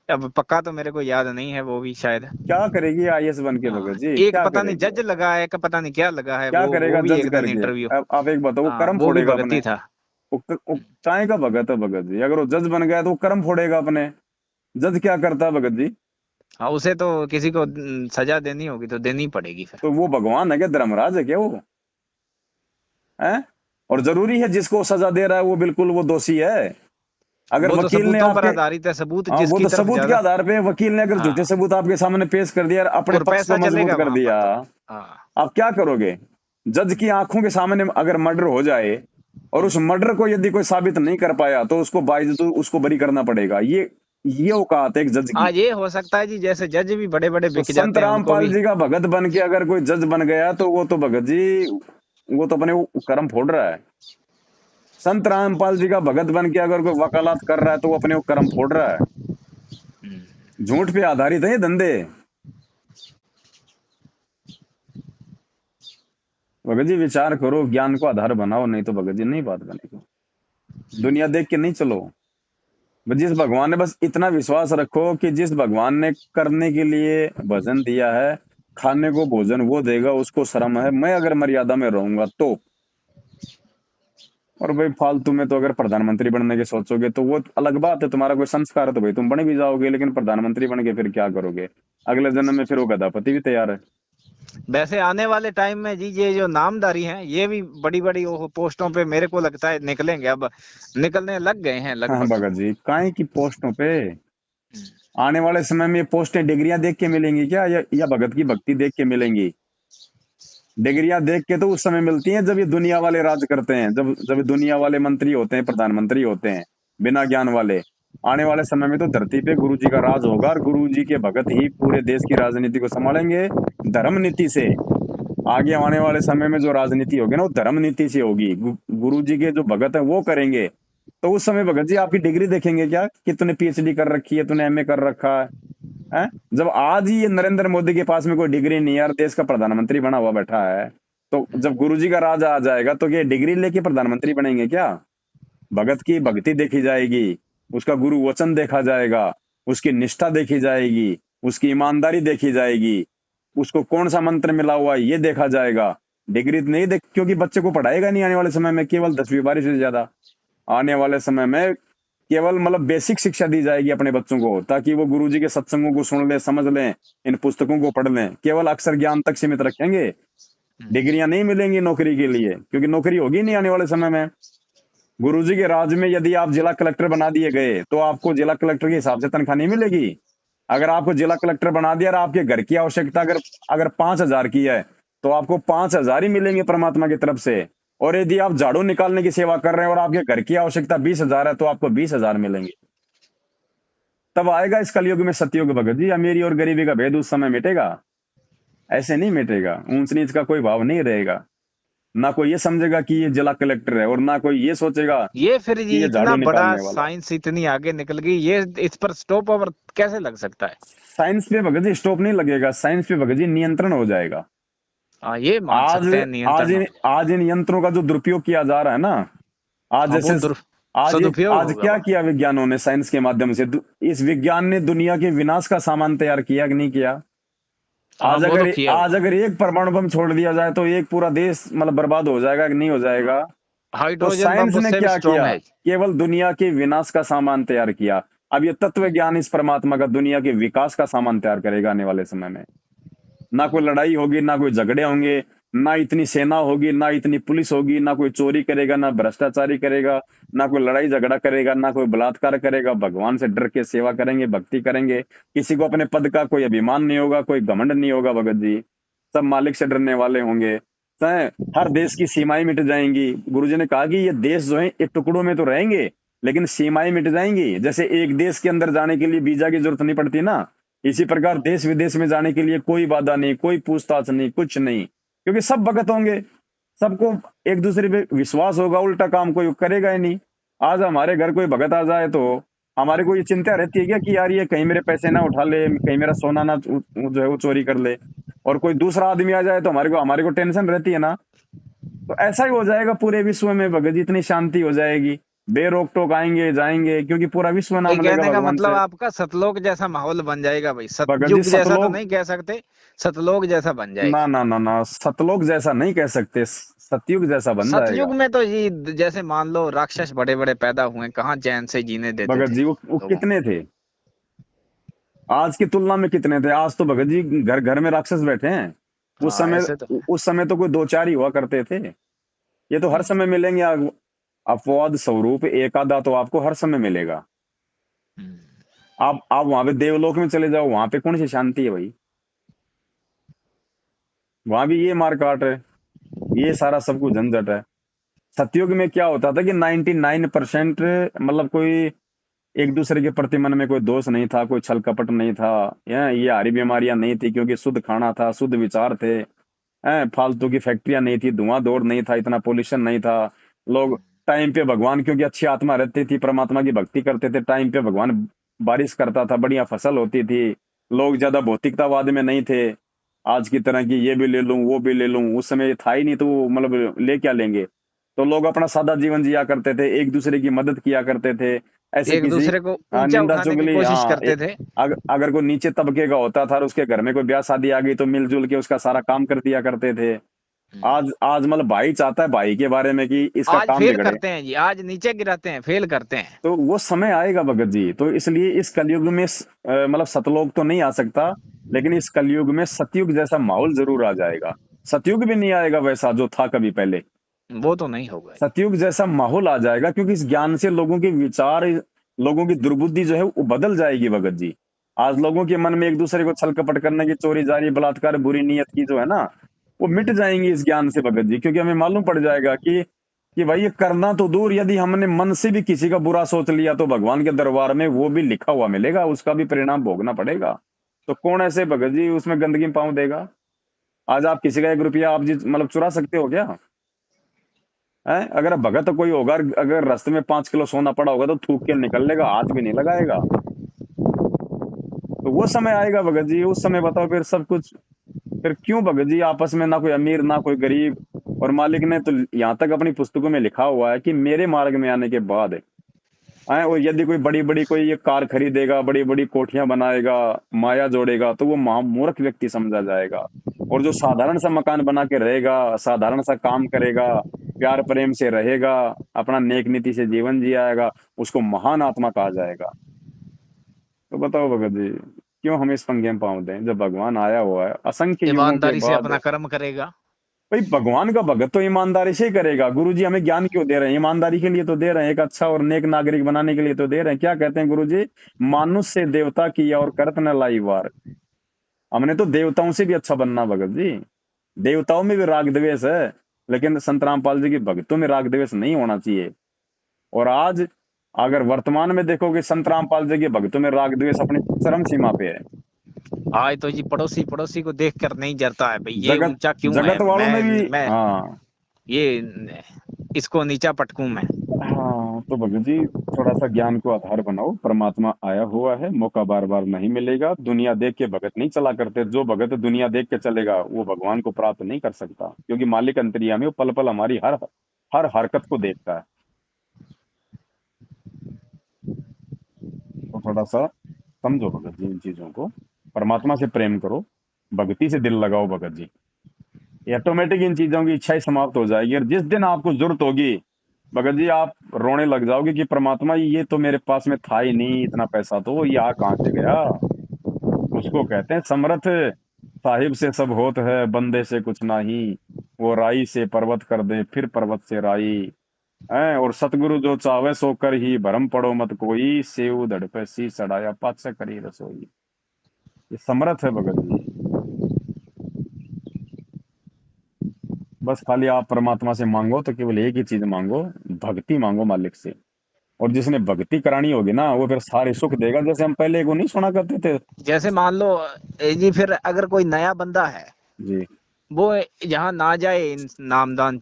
अब पक्का तो मेरे को याद नहीं है, वो भी शायद। क्या करेगी आईएएस बन के हाँ भगत जी, एक क्या पता नहीं करेगी? जज लगा है का पता नहीं क्या लगा है, क्या वो करेगा भी जज एक दिन करके? इंटरव्यू। अब आप एक बताओ, वो हाँ कर्म वो भी फोड़ेगा भगत अपने। ही था। वो चाय का भगत है भगत जी, अगर वो जज बन गया तो वो कर्म फोड़ेगा अपने। जज क्या करता है भगत जी? हाँ उसे तो किसी को सजा देनी होगी तो देनी पड़ेगी फिर। तो वो भगवान है क्या, धर्मराज है क्या वो? है? और जरूरी है जिसको सजा दे रहा है वो बिल्कुल वो दोषी है? अगर वो तो वकील ने सबूतों पर आपके, आधारित है, सबूत हाँ वो जिसकी तो तरफ सबूत के ज्यादा। आधार पे, वकील ने अगर झूठे हाँ सबूत आपके सामने पेश कर दिया और अपने और पक्ष को पैसा मजबूत चलेगा कर वहां पर दिया, तो। हाँ आप क्या करोगे? जज की आंखों के सामने अगर मर्डर हो जाए और उस मर्डर को यदि कोई साबित नहीं कर पाया, तो उसको बाइज्जत उसको बरी करना पड़ेगा। ये औकात है एक जज हाँ की। ये हो सकता है जी, जैसे जज भी बड़े बड़े तो बिक संत जाते हैं उनको रामपाल भी। जी का भगत बन के अगर कोई जज बन गया, तो वो तो भगत जी वो तो अपने कर्म फोड़ रहा है। संत रामपाल जी का भगत बन के अगर कोई वकालत कर रहा है, तो वो अपने कर्म फोड़ रहा है। झूठ पे आधारित है ये धंधे। भगत जी विचार करो, ज्ञान को आधार बनाओ, नहीं तो भगत जी नहीं बात बनेगी। दुनिया देख के नहीं चलो। जिस भगवान ने, बस इतना विश्वास रखो कि जिस भगवान ने करने के लिए भजन दिया है, खाने को भोजन वो देगा, उसको शर्म है, मैं अगर मर्यादा में रहूंगा तो। और भाई फालतू में तो अगर प्रधानमंत्री बनने के सोचोगे तो वो अलग बात है, तुम्हारा कोई संस्कार है तो भाई तुम बन भी जाओगे, लेकिन प्रधानमंत्री बन के फिर क्या करोगे? अगले जन्म में फिर वो गधापति भी तैयार है। वैसे आने वाले टाइम में जी ये जो नामधारी हैं ये भी बड़ी बड़ी वो पोस्टों पे मेरे को लगता है निकलेंगे, अब निकलने लग गए हैं हाँ लगभग। भगत जी, काय की पोस्टों पे? आने वाले समय में ये पोस्टें डिग्रियां देख के मिलेंगी क्या, या भगत की भक्ति देख के मिलेंगी? डिग्रियां देख के तो उस समय मिलती हैं जब ये दुनिया वाले राज करते हैं, जब जब ये दुनिया वाले मंत्री होते हैं, प्रधानमंत्री होते हैं। बिना ज्ञान वाले। आने वाले समय में तो धरती पे गुरु जी का राज होगा और गुरु जी के भगत ही पूरे देश की राजनीति को संभालेंगे धर्म नीति से। आगे आने वाले समय में जो राजनीति होगी ना वो धर्म नीति से होगी। गुरु जी के जो भगत है वो करेंगे। तो उस समय भगत जी आपकी डिग्री देखेंगे क्या कि तूने पीएचडी कर रखी है, तूने एमए कर रखा है? हैं? जब आज ही ये नरेंद्र मोदी के पास में कोई डिग्री नहीं है और देश का प्रधानमंत्री बना हुआ बैठा है, तो जब गुरुजी का राज आ जाएगा तो ये डिग्री लेके प्रधानमंत्री बनेंगे क्या? भगत की भक्ति देखी जाएगी, उसका गुरु वचन देखा जाएगा, उसकी निष्ठा देखी जाएगी, उसकी ईमानदारी देखी जाएगी, उसको कौन सा मंत्र मिला हुआ है ये देखा जाएगा। डिग्री तो नहीं देख, क्योंकि बच्चे को पढ़ाएगा नहीं आने वाले समय में केवल 10वीं 12वीं से ज्यादा। आने वाले समय में केवल मतलब बेसिक शिक्षा दी जाएगी अपने बच्चों को, ताकि वो गुरुजी के सत्संगों को सुन ले, समझ लें, इन पुस्तकों को पढ़ लें। केवल अक्षर ज्ञान तक सीमित रखेंगे, डिग्रियां नहीं मिलेंगी नौकरी के लिए, क्योंकि नौकरी होगी नहीं आने वाले समय में। गुरुजी के राज में यदि आप जिला कलेक्टर बना दिए गए तो आपको जिला कलेक्टर के हिसाब से तनख्वाह नहीं मिलेगी। अगर आपको जिला कलेक्टर बना दिया और आपके घर की आवश्यकता अगर अगर 5,000 की है तो आपको 5,000 ही मिलेंगे परमात्मा की तरफ से। और यदि आप झाड़ू निकालने की सेवा कर रहे हैं और आपके घर की आवश्यकता 20,000 है तो आपको 20,000 मिलेंगे। तब आएगा इस कलयुग में सतयुग भगत जी, अमीरी और गरीबी का भेद उस समय मिटेगा। ऐसे नहीं मिटेगा, ऊंच नीच का कोई भाव नहीं रहेगा। ना कोई ये समझेगा कि ये जिला कलेक्टर है और ना कोई ये सोचेगा ये फिर कि ये ये इतना झाड़ू बड़ा निकालने वाला है। साइंस इतनी आगे निकल गई, ये इस पर स्टॉप ओवर कैसे लग सकता है? साइंस पे भगत जी स्टॉप नहीं लगेगा, साइंस पे भगत जी नियंत्रण हो जाएगा। हाँ, ये मान आज सकते हैं आज नियंत्रण इन होगा। आज इन यंत्रों का जो दुरुपयोग किया जा रहा है ना, आज हाँ, वो जैसे आज सदुपयोग आज होगा क्या वहां। किया विज्ञानों ने साइंस के माध्यम से, इस विज्ञान ने दुनिया के विनाश का सामान तैयार किया कि नहीं किया? हाँ, वो तो किया आज हुआ। अगर एक परमाणु बम छोड़ दिया जाए तो एक पूरा देश मतलब बर्बाद हो जाएगा कि नहीं हो जाएगा? तो हाइड्रोजन साइंस बम ने उससे भी क्या स्ट्रांग किया? है। केवल दुनिया के विनाश का सामान तैयार किया। अब ये तत्व ज्ञान इस परमात्मा का दुनिया के विकास का सामान तैयार करेगा आने वाले समय में। ना कोई लड़ाई होगी, ना कोई झगड़े होंगे, ना इतनी सेना होगी, ना इतनी पुलिस होगी, ना कोई चोरी करेगा, ना भ्रष्टाचारी करेगा, ना कोई लड़ाई झगड़ा करेगा, ना कोई बलात्कार करेगा। भगवान से डर के सेवा करेंगे, भक्ति करेंगे। किसी को अपने पद का कोई अभिमान नहीं होगा, कोई घमंड नहीं होगा भगत जी। सब मालिक से डरने वाले होंगे। हर देश की सीमाएं मिट जाएंगी। गुरुजी ने कहा कि ये देश जो है ये टुकड़ों में तो रहेंगे लेकिन सीमाएं मिट जाएंगी। जैसे एक देश के अंदर जाने के लिए वीजा की जरूरत नहीं पड़ती ना, इसी प्रकार देश विदेश में जाने के लिए कोई बाधा नहीं, कोई पूछताछ नहीं, कुछ नहीं, क्योंकि सब भगत होंगे। सबको एक दूसरे पे विश्वास होगा, उल्टा काम कोई करेगा ही नहीं। आज हमारे घर कोई भगत आ जाए तो हमारे को ये चिंता रहती है क्या कि यार ये कहीं मेरे पैसे ना उठा ले, कहीं मेरा सोना ना जो है वो चोरी कर ले। और कोई दूसरा आदमी आ जाए तो हमारे को टेंशन रहती है ना। तो ऐसा ही हो जाएगा पूरे विश्व में भगत जी, इतनी शांति हो जाएगी। बेरोक टोक आएंगे जाएंगे क्योंकि पूरा विश्व भाई नाम लेगा कहने का भगवान मतलब से। आपका सतलोक जैसा माहौल बन जाएगा भाई, भगत जी सतयुग जैसा तो सतलोक, नहीं कह सकते, सतलोक जैसा बन ना जाएगा। ना ना ना, सतलोक जैसा नहीं कह सकते, सतयुग जैसा बन सतयुग जाएगा। में तो ये जैसे मान लो राक्षस बड़े बड़े पैदा हुए, कहाँ चैन से जीने देते भगत थे जी वो लोगों को। कितने थे? आज की तुलना में कितने थे? आज तो भगत जी घर घर में राक्षस बैठे हैं। उस हाँ, समय ऐसे तो है। उस समय तो कोई दो चार ही हुआ करते थे। ये तो हर हम्म, समय मिलेंगे। अपवाद स्वरूप एक आधा तो आपको हर समय मिलेगा। हम्म। आप वहां पे देवलोक में चले जाओ, वहां पे कौन सी शांति है भाई? वहां भी ये मार काट है, ये सारा सब कुछ झंझट है। सतयुग में क्या होता था कि 99% मतलब कोई एक दूसरे के प्रति मन में कोई दोष नहीं था, कोई छल कपट नहीं था। ये हारी बीमारियां नहीं थी क्योंकि शुद्ध खाना था, शुद्ध विचार थे। फालतू की फैक्ट्रियां नहीं थी, धुआं दौड़ नहीं था, इतना पोल्यूशन नहीं था। लोग टाइम पे भगवान, क्योंकि अच्छी आत्मा रहती थी, परमात्मा की भक्ति करते थे, टाइम पे भगवान बारिश करता था, बढ़िया फसल होती थी। लोग ज्यादा भौतिकतावाद में नहीं थे। आज की तरह की ये भी ले लूं वो भी ले लूं, उस समय ये था ही नहीं, तो वो मतलब ले क्या लेंगे। तो लोग अपना सादा जीवन जिया करते थे, एक दूसरे की मदद किया करते थे। ऐसे एक किसी, दूसरे को हाँ, ऊंचा निंदा उठाने की चुगली, कोशिश हाँ, करते थे। अगर कोई नीचे तबके का होता था और उसके घर में कोई ब्याह शादी आ गई तो मिलजुल के उसका सारा काम कर दिया करते थे। आज आज मतलब भाई चाहता है भाई के बारे में कि इसका आज काम फेल बिगड़े। करते हैं जी, आज नीचे गिराते हैं, फेल करते हैं। तो वो समय आएगा भगत जी, तो इसलिए इस कलयुग में मतलब सतलोक तो नहीं आ सकता, लेकिन इस कलयुग में सतयुग जैसा माहौल जरूर आ जाएगा। सतयुग भी नहीं आएगा वैसा जो था कभी पहले। वो तो नहीं होगा। सतयुग जैसा माहौल आ जाएगा क्योंकि इस ज्ञान से लोगों के विचार, लोगों की दुर्बुद्धि जो है वो बदल जाएगी भगत जी। आज लोगों के मन में एक दूसरे को छल कपट करने की, चोरी जारी बलात्कार बुरी नीयत की जो है ना, वो मिट जाएंगी इस ज्ञान से भगत जी, क्योंकि हमें मालूम पड़ जाएगा कि कि भाई ये करना तो दूर, यदि हमने मन से भी किसी का बुरा सोच लिया तो भगवान के दरबार में वो भी लिखा हुआ मिलेगा, उसका भी परिणाम भोगना पड़ेगा। तो कौन ऐसे भगत जी उसमें गंदगी में पाँव देगा? आज आप किसी का 1 रुपया आप जी मतलब चुरा सकते हो क्या? है अगर भगत कोई होगा, अगर रास्ते में 5 किलो सोना पड़ा होगा तो थूक के निकल लेगा, हाथ भी नहीं लगाएगा। तो वो समय आएगा भगत जी, उस समय बताओ फिर सब कुछ, फिर क्यों भगत जी आपस में ना कोई अमीर ना कोई गरीब। और मालिक ने तो यहाँ तक अपनी पुस्तकों में लिखा हुआ है कि मेरे मार्ग में आने के बाद आए, और यदि कोई बड़ी बड़ी कोई ये कार खरीदेगा, बड़ी बड़ी कोठियां बनाएगा, माया जोड़ेगा, तो वो महामूर्ख व्यक्ति समझा जाएगा। और जो साधारण सा मकान बना के रहेगा, साधारण सा काम करेगा, प्यार प्रेम से रहेगा, अपना नेक नीति से जीवन जियाएगा, उसको महान आत्मा कहा जाएगा। तो बताओ भगत जी, क्यों हम इस पंगे में पाँव दें जब भगवान आया हुआ है असंख्य युगों के ईमानदारी से बाद। अपना कर्म करेगा। भाई भगवान का भगत तो ईमानदारी से ही करेगा। गुरु जी हमें ज्ञान क्यों दे रहे हैं? ईमानदारी के लिए तो दे रहे हैं, एक अच्छा और नेक नागरिक बनाने के लिए तो दे रहे हैं। क्या कहते हैं गुरु जी? मानुष से देवता किया और करत न लाई वार। हमने तो देवताओं से भी अच्छा बनना भगत जी। देवताओं में भी राग द्वेष है, लेकिन संत रामपाल जी की भक्तों में राग द्वेष नहीं होना चाहिए। और आज अगर वर्तमान में देखोगे, संत रामपाल जी के भक्तों में राग द्वेष अपनी चरम सीमा पे है। आज तो जी पड़ोसी पड़ोसी को देख कर नहीं जरता है भाई, ये जगत ऊंचा क्यों है, जगत वालों में भी, मैं हाँ। ये इसको नीचा पटकूं मैं। हाँ तो भगत जी, थोड़ा सा ज्ञान को आधार बनाओ। परमात्मा आया हुआ है, मौका बार बार नहीं मिलेगा। दुनिया देख के भगत नहीं चला करते। जो भगत दुनिया देख के चलेगा वो भगवान को प्राप्त नहीं कर सकता, क्योंकि मालिक अंतर्यामी वो पल पल हमारी हर हर हरकत को देखता है। तो थोड़ा सा समझो भगत जी इन चीजों को। परमात्मा से प्रेम करो, भक्ति से दिल लगाओ भगत जी। ये ऑटोमेटिक इन चीजों की इच्छा ही समाप्त हो जाएगी। और जिस दिन आपको जरूरत होगी भगत जी, आप रोने लग जाओगे कि परमात्मा ये तो मेरे पास में था ही नहीं, इतना पैसा तो ये आ कहाँ से गया। उसको कहते हैं समर्थ, साहिब से सब होत है, बंदे से कुछ नहीं। वो राई से पर्वत कर दे, फिर पर्वत से राई है। और सतगुरु जो चावे सो कर ही, भरम पड़ो मत कोई, सेव धड़ पे सी सड़ाया पाछ करी रसोई। ये समर्थ है भगत जी। बस खाली आप परमात्मा से मांगो तो केवल एक ही चीज मांगो, भक्ति मांगो मालिक से। और जिसने भक्ति करानी होगी ना, वो फिर सारे सुख देगा। जैसे हम पहले को नहीं सुना करते थे जैसे मान लो जी, फिर अगर कोई नया बंदा है, जी, वो यहाँ ना जाए इन नामदान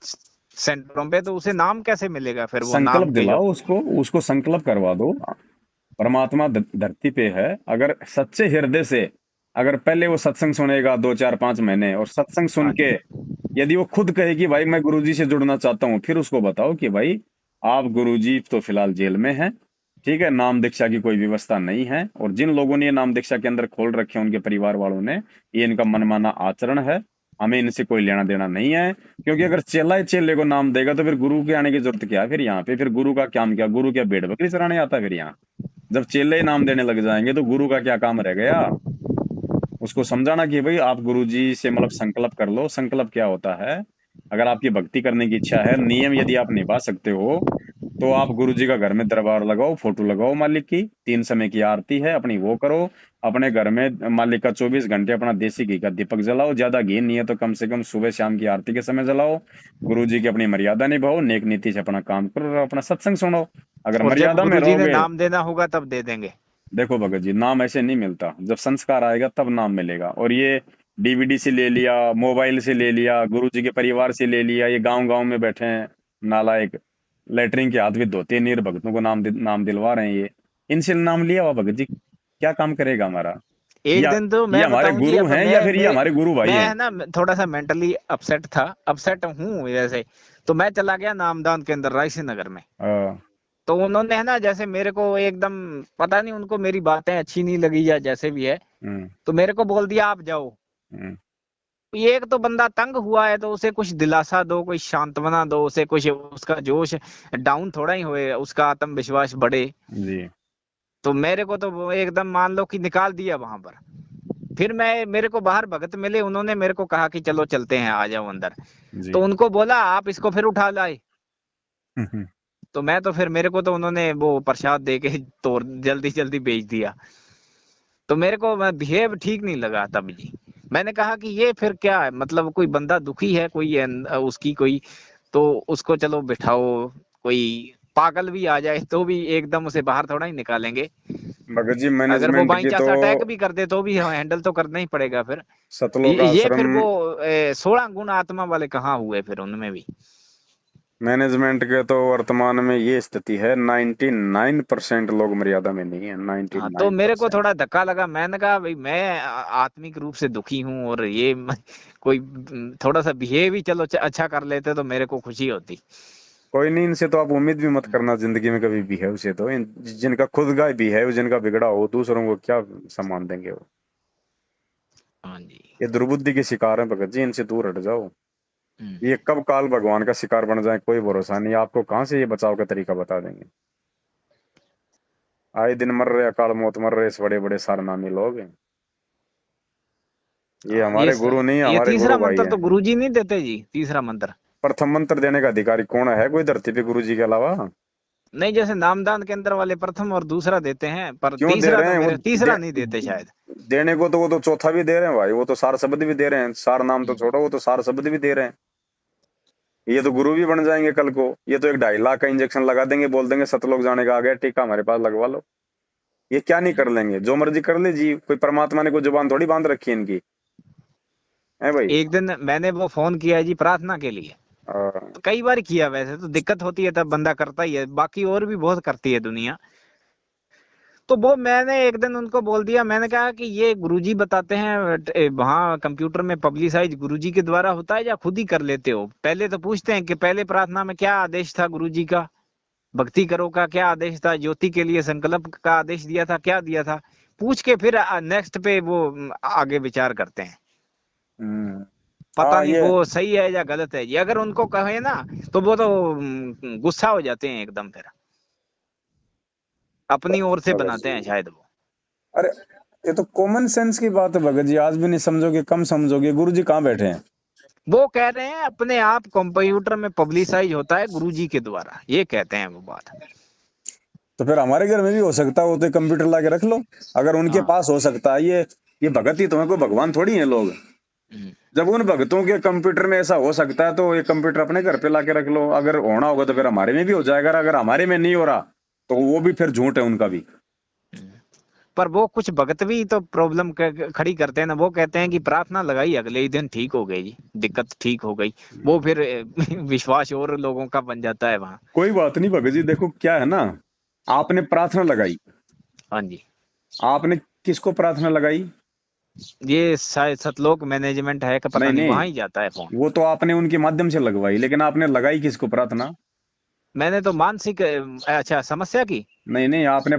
सेंटरों पे, तो उसे नाम कैसे मिलेगा फिर? वो संकल्प नाम के जो दिलाओ उसको, उसको संकल्प करवा दो। परमात्मा धरती पे है, अगर सच्चे हृदय से, अगर पहले वो सत्संग सुनेगा 2 4 5 महीने, और सत्संग सुन हाँ के जी, यदि वो खुद कहे कि भाई मैं गुरुजी से जुड़ना चाहता हूँ, फिर उसको बताओ कि भाई आप गुरुजी तो फिलहाल जेल में हैं, ठीक है, नाम दीक्षा की कोई व्यवस्था नहीं है। और जिन लोगों ने ये नाम दीक्षा के अंदर खोल रखे हैं, उनके परिवार वालों ने, ये इनका मनमाना आचरण है, हमें इनसे कोई लेना देना नहीं है। क्योंकि अगर चेला ही चेले को नाम देगा तो फिर गुरु के आने की जरूरत क्या है? फिर यहाँ पे फिर गुरु का काम क्या? गुरु क्या भेड़ बकरी चराने आता है फिर यहाँ? जब चेले ही नाम देने लग जाएंगे तो गुरु का क्या काम रह गया? उसको समझाना कि भाई आप गुरुजी से मतलब संकल्प कर लो। संकल्प क्या होता है? अगर आपकी भक्ति करने की इच्छा है, नियम यदि आप निभा सकते हो, तो आप गुरुजी का घर में दरबार लगाओ, फोटो लगाओ मालिक की, 3 समय की आरती है अपनी वो करो। अपने घर में मालिक का 24 घंटे अपना देसी घी का दीपक जलाओ। ज्यादा घी नहीं है तो कम से कम सुबह शाम की आरती के समय जलाओ। गुरुजी की अपनी मर्यादा निभाओ, नेक नीति से अपना काम करो और अपना सत्संग सुनो। अगर और जब मर्यादा में गुरुजी ने रहोगे, नाम देना होगा तब दे देंगे। देखो भगत जी, नाम ऐसे नहीं मिलता। जब संस्कार आएगा तब नाम मिलेगा। और ये डीवीडी से ले लिया, मोबाइल से ले लिया, गुरुजी के परिवार से ले लिया, ये गांव गांव में बैठे हैं नालायक, लेटरिन के हाथ भी धोते नहीं और भक्तों को नाम दिलवा रहे हैं। ये इनसे नाम लिया हुआ भगत जी क्या काम करेगा हमारा? एक या दिन तो ये मैं हमारे बताऊं जी, गुरु अब हैं या फिर ये हमारे गुरु भाई मैं हैं? है ना थोड़ा सा मेंटली अपसेट था, अपसेट हूँ जैसे। तो मैं चला गया नामदान के अंदर रायसी नगर में। हाँ, तो उन्होंने है ना, जैसे मेरे को एकदम पता नहीं उनको मेरी बातें अच्छी नहीं लगी या जैसे भी है, हम्म, तो मेरे को बोल दिया आप जाओ। हम्म, ये एक तो बंदा तंग हुआ है, तो उसे कुछ दिलासा दो, कोई सांत्वना दो उसे, कुछ उसका जोश डाउन थोड़ा ही होए, उसका आत्मविश्वास बढ़े। जी, तो मेरे को तो वो एकदम मान लो कि निकाल दिया वहां पर। फिर मैं, मेरे को बाहर भगत मिले, उन्होंने मेरे को कहा कि चलो चलते हैं, आ जाओ अंदर। तो जी, उनको बोला आप इसको फिर उठा लाए। हम्म, तो मैं तो फिर, मेरे को तो उन्होंने वो प्रसाद दे के तो जल्दी जल्दी भेज दिया। तो मेरे को बिहेव ठीक नहीं लगा तब जी। मैंने कहा कि ये फिर क्या है, मतलब कोई बंदा दुखी है, कोई उसकी कोई तो उसको चलो बिठाओ, कोई पागल भी आ जाए तो भी एकदम उसे बाहर थोड़ा ही निकालेंगे। भगत जी अगर वो मैनेजमेंट बाई की चांस तो अटैक भी कर दे तो भी हैंडल तो करना ही पड़ेगा फिर। सतलोक ये फिर आश्रम वो 16 गुण आत्मा वाले कहाँ हुए फिर उनमें भी। मैनेजमेंट के तो वर्तमान में ये स्थिति है, 99% लोग मर्यादा में नहीं है, हाँ, तो मेरे को 99%। थोड़ा धक्का लगा, मैंने कहा भाई मैं आत्मिक रूप से दुखी हूँ, और ये कोई थोड़ा सा बिहेव ही चलो अच्छा कर लेते तो मेरे को खुशी होती। कोई नहीं, इनसे तो आप उम्मीद भी मत करना जिंदगी में कभी बिहेव से। तो जिनका खुद का बिहेव जिनका बिगड़ा हो, दूसरों को क्या सम्मान देंगे वो। हाँ जी। ये दुर्बुद्धि के शिकार हैं भगत जी, इनसे दूर हट जाओ। ये कब काल भगवान का शिकार बन जाए कोई भरोसा नहीं, आपको कहाँ से ये बचाव का तरीका बता देंगे। आए दिन मर रहे, अकाल मौत मर रहे इस बड़े बड़े सारनामी लोग। ये हाँ, हमारे गुरु नहीं, ये हमारे तीसरा गुरु भाई मंत्र हैं। तो गुरुजी नहीं देते जी, तीसरा मंत्र। प्रथम मंत्र देने का अधिकारी कौन है कोई धरती पे गुरु जी के अलावा? नहीं, जैसे नामदान केंद्र वाले प्रथम और दूसरा देते हैं, पर क्यों दे तीसरा रहे तो हैं वो? मेरे तीसरा नहीं देते शायद। देने को तो वो तो चौथा भी दे रहे हैं भाई, वो तो सार शब्द भी दे रहे हैं। सार नाम तो छोड़ो, वो तो सार शब्द भी दे रहे हैं। ये तो गुरु भी बन जाएंगे कल को। ये तो एक 2.5 लाख का इंजेक्शन लगा देंगे, बोल देंगे सतलोक जाने का आ गया टीका, हमारे पास लगवा लो। ये क्या नहीं कर लेंगे, जो मर्जी कर ले जी। कोई परमात्मा ने कोई जुबान थोड़ी बांध रखी है इनकी, है भाई। एक दिन मैंने वो फोन किया जी प्रार्थना के लिए, आ, तो कई बार किया, वैसे तो दिक्कत होती है तब बंदा करता ही है, बाकी और भी बहुत करती है दुनिया। तो वो मैंने एक दिन उनको बोल दिया, मैंने कहा कि ये गुरुजी बताते हैं वहाँ कंप्यूटर में पब्लिसाइज गुरुजी के द्वारा होता है या खुद ही कर लेते हो? पहले तो पूछते हैं कि पहले प्रार्थना में क्या आदेश था गुरुजी का, भक्ति करो का क्या आदेश था, ज्योति के लिए संकल्प का आदेश दिया था, क्या दिया था, पूछ के फिर नेक्स्ट पे वो आगे विचार करते हैं। हम्म, पता हाँ नहीं ये वो सही है या गलत है जी, अगर उनको कहे ना तो वो तो गुस्सा हो जाते हैं एकदम, फिर अपनी ओर से भगत बनाते जी, हैं शायद वो। अरे ये तो कॉमन सेंस की बात है भगत जी, आज भी नहीं समझोगे, कम समझोगे। गुरु जी कहाँ बैठे हैं? वो कह रहे हैं अपने आप कंप्यूटर में पब्लिसाइज होता है गुरुजी के द्वारा, ये कहते हैं वो बात। तो फिर हमारे घर में भी हो सकता है, वो तो कंप्यूटर ला के रख लो। अगर उनके हाँ। पास हो सकता है, ये भगत ही तो है, कोई भगवान थोड़ी है लोग। हम्म। जब उन भगतों के कंप्यूटर में ऐसा हो सकता है, तो ये कंप्यूटर अपने घर पे ला के रख लो। अगर होना होगा तो फिर हमारे में भी हो जाएगा। अगर हमारे में नहीं हो रहा तो वो भी फिर झूठ है उनका भी। पर वो कुछ भगत भी तो प्रॉब्लम खड़ी करते हैं ना, वो कहते हैं कि प्रार्थना लगाई अगले ही दिन ठीक हो गई जी, दिक्कत ठीक हो गई। वो फिर विश्वास और लोगों का बन जाता है वहां। कोई बात नहीं भगत जी, देखो क्या है ना, आपने प्रार्थना लगाई। हाँ जी। आपने किसको प्रार्थना लगाई? ये शायद सतलोक मैनेजमेंट है कि पता नहीं नहीं, नहीं, वहां ही जाता है फोन। वो तो आपने उनके माध्यम से लगवाई, लेकिन आपने लगाई किसको प्रार्थना? मैंने तो मानसिक अच्छा समस्या की। नहीं नहीं, आपने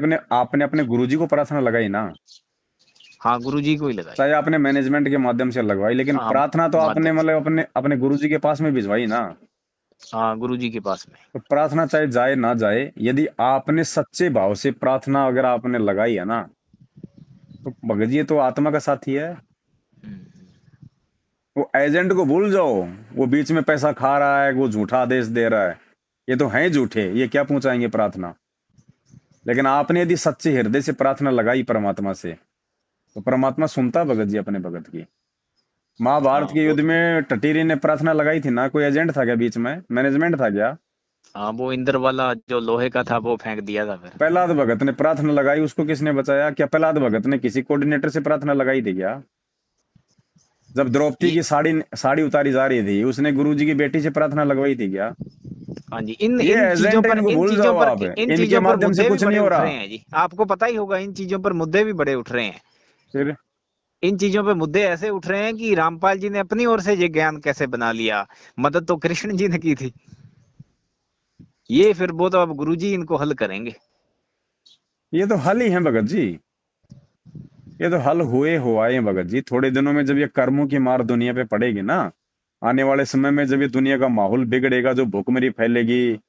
अपने गुरुजी को प्रार्थना लगाई ना। हाँ, गुरुजी को ही लगाई। चाहे आपने मैनेजमेंट के माध्यम से लगवाई, लेकिन हाँ, प्रार्थना तो आपने माध्यम से। मतलब अपने अपने गुरुजी के पास में भिजवाई ना। हाँ, गुरुजी के पास में। तो प्रार्थना चाहे जाए ना जाए, यदि आपने सच्चे भाव से प्रार्थना अगर आपने लगाई है ना, तो भगत जी ये तो आत्मा का साथी है। वो एजेंट को भूल जाओ, वो बीच में पैसा खा रहा है, वो झूठा आदेश दे रहा है, ये तो हैं झूठे, ये क्या पहुंचाएंगे प्रार्थना। लेकिन आपने यदि सच्चे हृदय से प्रार्थना लगाई परमात्मा से, तो परमात्मा सुनता भगत जी अपने भगत की। हाँ, महाभारत के वो युद्ध तो। में टटीरी ने प्रार्थना लगाई थी ना, कोई एजेंट था क्या बीच में, मैनेजमेंट था क्या? हाँ, वो इंद्र वाला जो लोहे का था वो फेंक दिया था फिर। प्रहलाद भगत ने प्रार्थना लगाई, उसको किसने बचाया? क्या प्रहलाद भगत ने किसी कोऑर्डिनेटर से प्रार्थना लगाई थी क्या? जब द्रौपदी ये। की साड़ी साड़ी उतारी जा रही थी, उसने गुरुजी की बेटी से प्रार्थना लगवाई थी क्या? हाँ जी, इन ये इन चीजों एजेंट है, पर इनको इन भूल चीजों जाओ पर आप। इन इनके चीजों पर माध्यम से मुद्दे भी कुछ नहीं बड़े हो उठ रहा। रहे हैं जी, आपको पता ही होगा, इन चीजों पर मुद्दे भी बड़े उठ रहे हैं। फिर इन चीजों पे मुद्दे ऐसे उठ रहे हैं कि रामपाल जी ने अपनी ओर से ये ज्ञान कैसे बना लिया, मदद तो कृष्ण जी ने की थी। ये फिर वो तो अब गुरुजी इनको हल करेंगे। ये तो हल ही है भगत जी, ये तो हल हुए हुआ है भगत जी। थोड़े दिनों में जब ये कर्मों की मार दुनिया पे पड़ेगी ना, आने वाले समय में जब ये दुनिया का माहौल बिगड़ेगा, जो भुखमरी फैलेगी,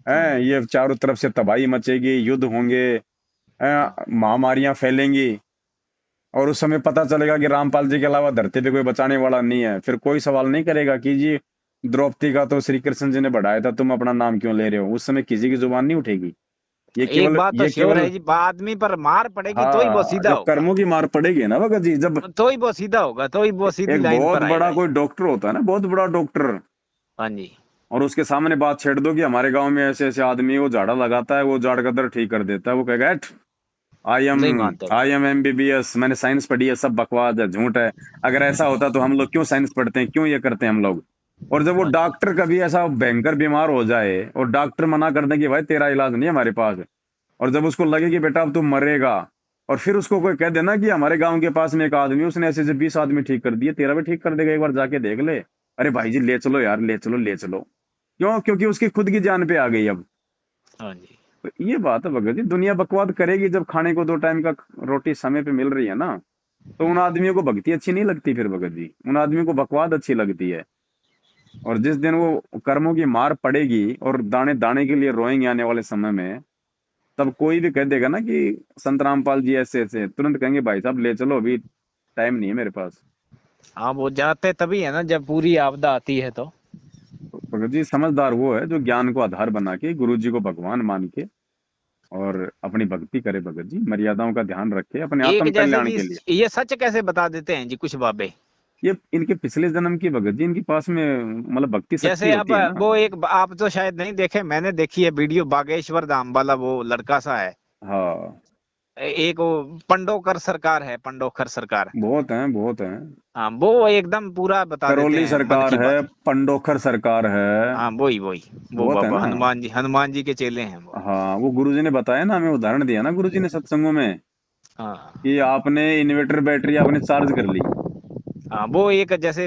हाँ। ये चारों तरफ से तबाही मचेगी, युद्ध होंगे, महामारियां फैलेंगी, और उस समय पता चलेगा कि रामपाल जी के अलावा धरती पे कोई बचाने वाला नहीं है, फिर कोई सवाल नहीं करेगा कि जी द्रौपदी का तो श्री कृष्ण जी ने बढ़ाया था, तुम अपना नाम क्यों ले रहे हो। उस समय किसी की जुबान नहीं उठेगी। एक बात तो ये श्योर है केवल जी, आदमी पर मार पड़ेगी तो ही वो हाँ, सीधा जब होगा। कर्मों की मार पड़ेगी ना भगत जी, जब तो ही वो सीधा होगा, तो ही वो सीधी एक लाइन बहुत पर बड़ा आएगा जी। कोई डॉक्टर होता है ना, बहुत बड़ा डॉक्टर, हाँ जी। और उसके सामने बात छेड़ दो कि हमारे गांव में ऐसे ऐसे आदमी है, वो झाड़ा लगाता है, वो झाड़ का दर्द ठीक कर देता है, वो कहेगा आई एम नहीं मानते वो। आई एम एमबीबीएस, मैंने साइंस पढ़ी है, सब बकवास है, झूठ है। अगर ऐसा होता तो हम लोग क्यों साइंस पढ़ते हैं, क्यों ये करते हैं हम लोग। और जब वो हाँ जी। डॉक्टर कभी ऐसा भयंकर बीमार हो जाए और डॉक्टर मना कर दे कि भाई तेरा इलाज नहीं है हमारे पास, और जब उसको लगे कि बेटा अब तू मरेगा, और फिर उसको कोई कह देना कि हमारे गांव के पास में एक आदमी है, उसने ऐसे ऐसे 20 आदमी ठीक कर दिए, तेरा भी ठीक कर देगा, एक बार जाके देख ले। अरे भाई जी ले चलो यार, ले चलो ले चलो। क्यों? क्योंकि उसकी खुद की जान पे आ गई अब। हाँ जी। तो ये बात है भगत जी, दुनिया बकवाद करेगी जब खाने को 2 टाइम का रोटी समय पे मिल रही है ना, तो उन आदमियों को भक्ति अच्छी नहीं लगती, फिर भगत जी उन आदमियों को बकवाद अच्छी लगती है। और जिस दिन वो कर्मों की मार पड़ेगी और दाने दाने के लिए रोएंगे आने वाले समय में, तब कोई भी कह देगा ना कि संत रामपाल जी ऐसे ऐसे, तुरंत कहेंगे भाई साहब ले चलो, अभी टाइम नहीं है मेरे पास। हाँ वो जाते तभी है ना जब पूरी आपदा आती है तो। तो भगत जी समझदार वो है जो ज्ञान को आधार बना के, गुरु जी को भगवान मान के और अपनी भक्ति करे, भगत जी मर्यादाओं का ध्यान रखे अपने एक आत्म जैसे कल्याण कि के लिए। ये सच कैसे बता देते हैं जी कुछ बाबे। ये इनके पिछले जन्म की भगत जी, इनके पास में मतलब भक्ति शक्ति जैसे अब होती है ना। वो एक आप तो शायद नहीं देखे, मैंने देखी है वीडियो, बागेश्वर धाम वाला वो लड़का सा है, हाँ एक वो पंडोकर सरकार है, पंडोकर सरकार। बहुत हैं, बहुत हैं। हाँ वो एकदम पूरा बता देते करौली हैं मन सरकार की है, बात। पंडोखर सरकार है, हाँ वही वही, वो बहुत है बाबा ना। हनुमान जी के चेले हैं वो। हाँ वो गुरुजी ने बताया ना, हमें उदाहरण दिया ना गुरुजी ने सत्संगों में, हाँ कि आपने इन्वर्टर बैटरी आपने चार्ज कर ली। हाँ वो एक जैसे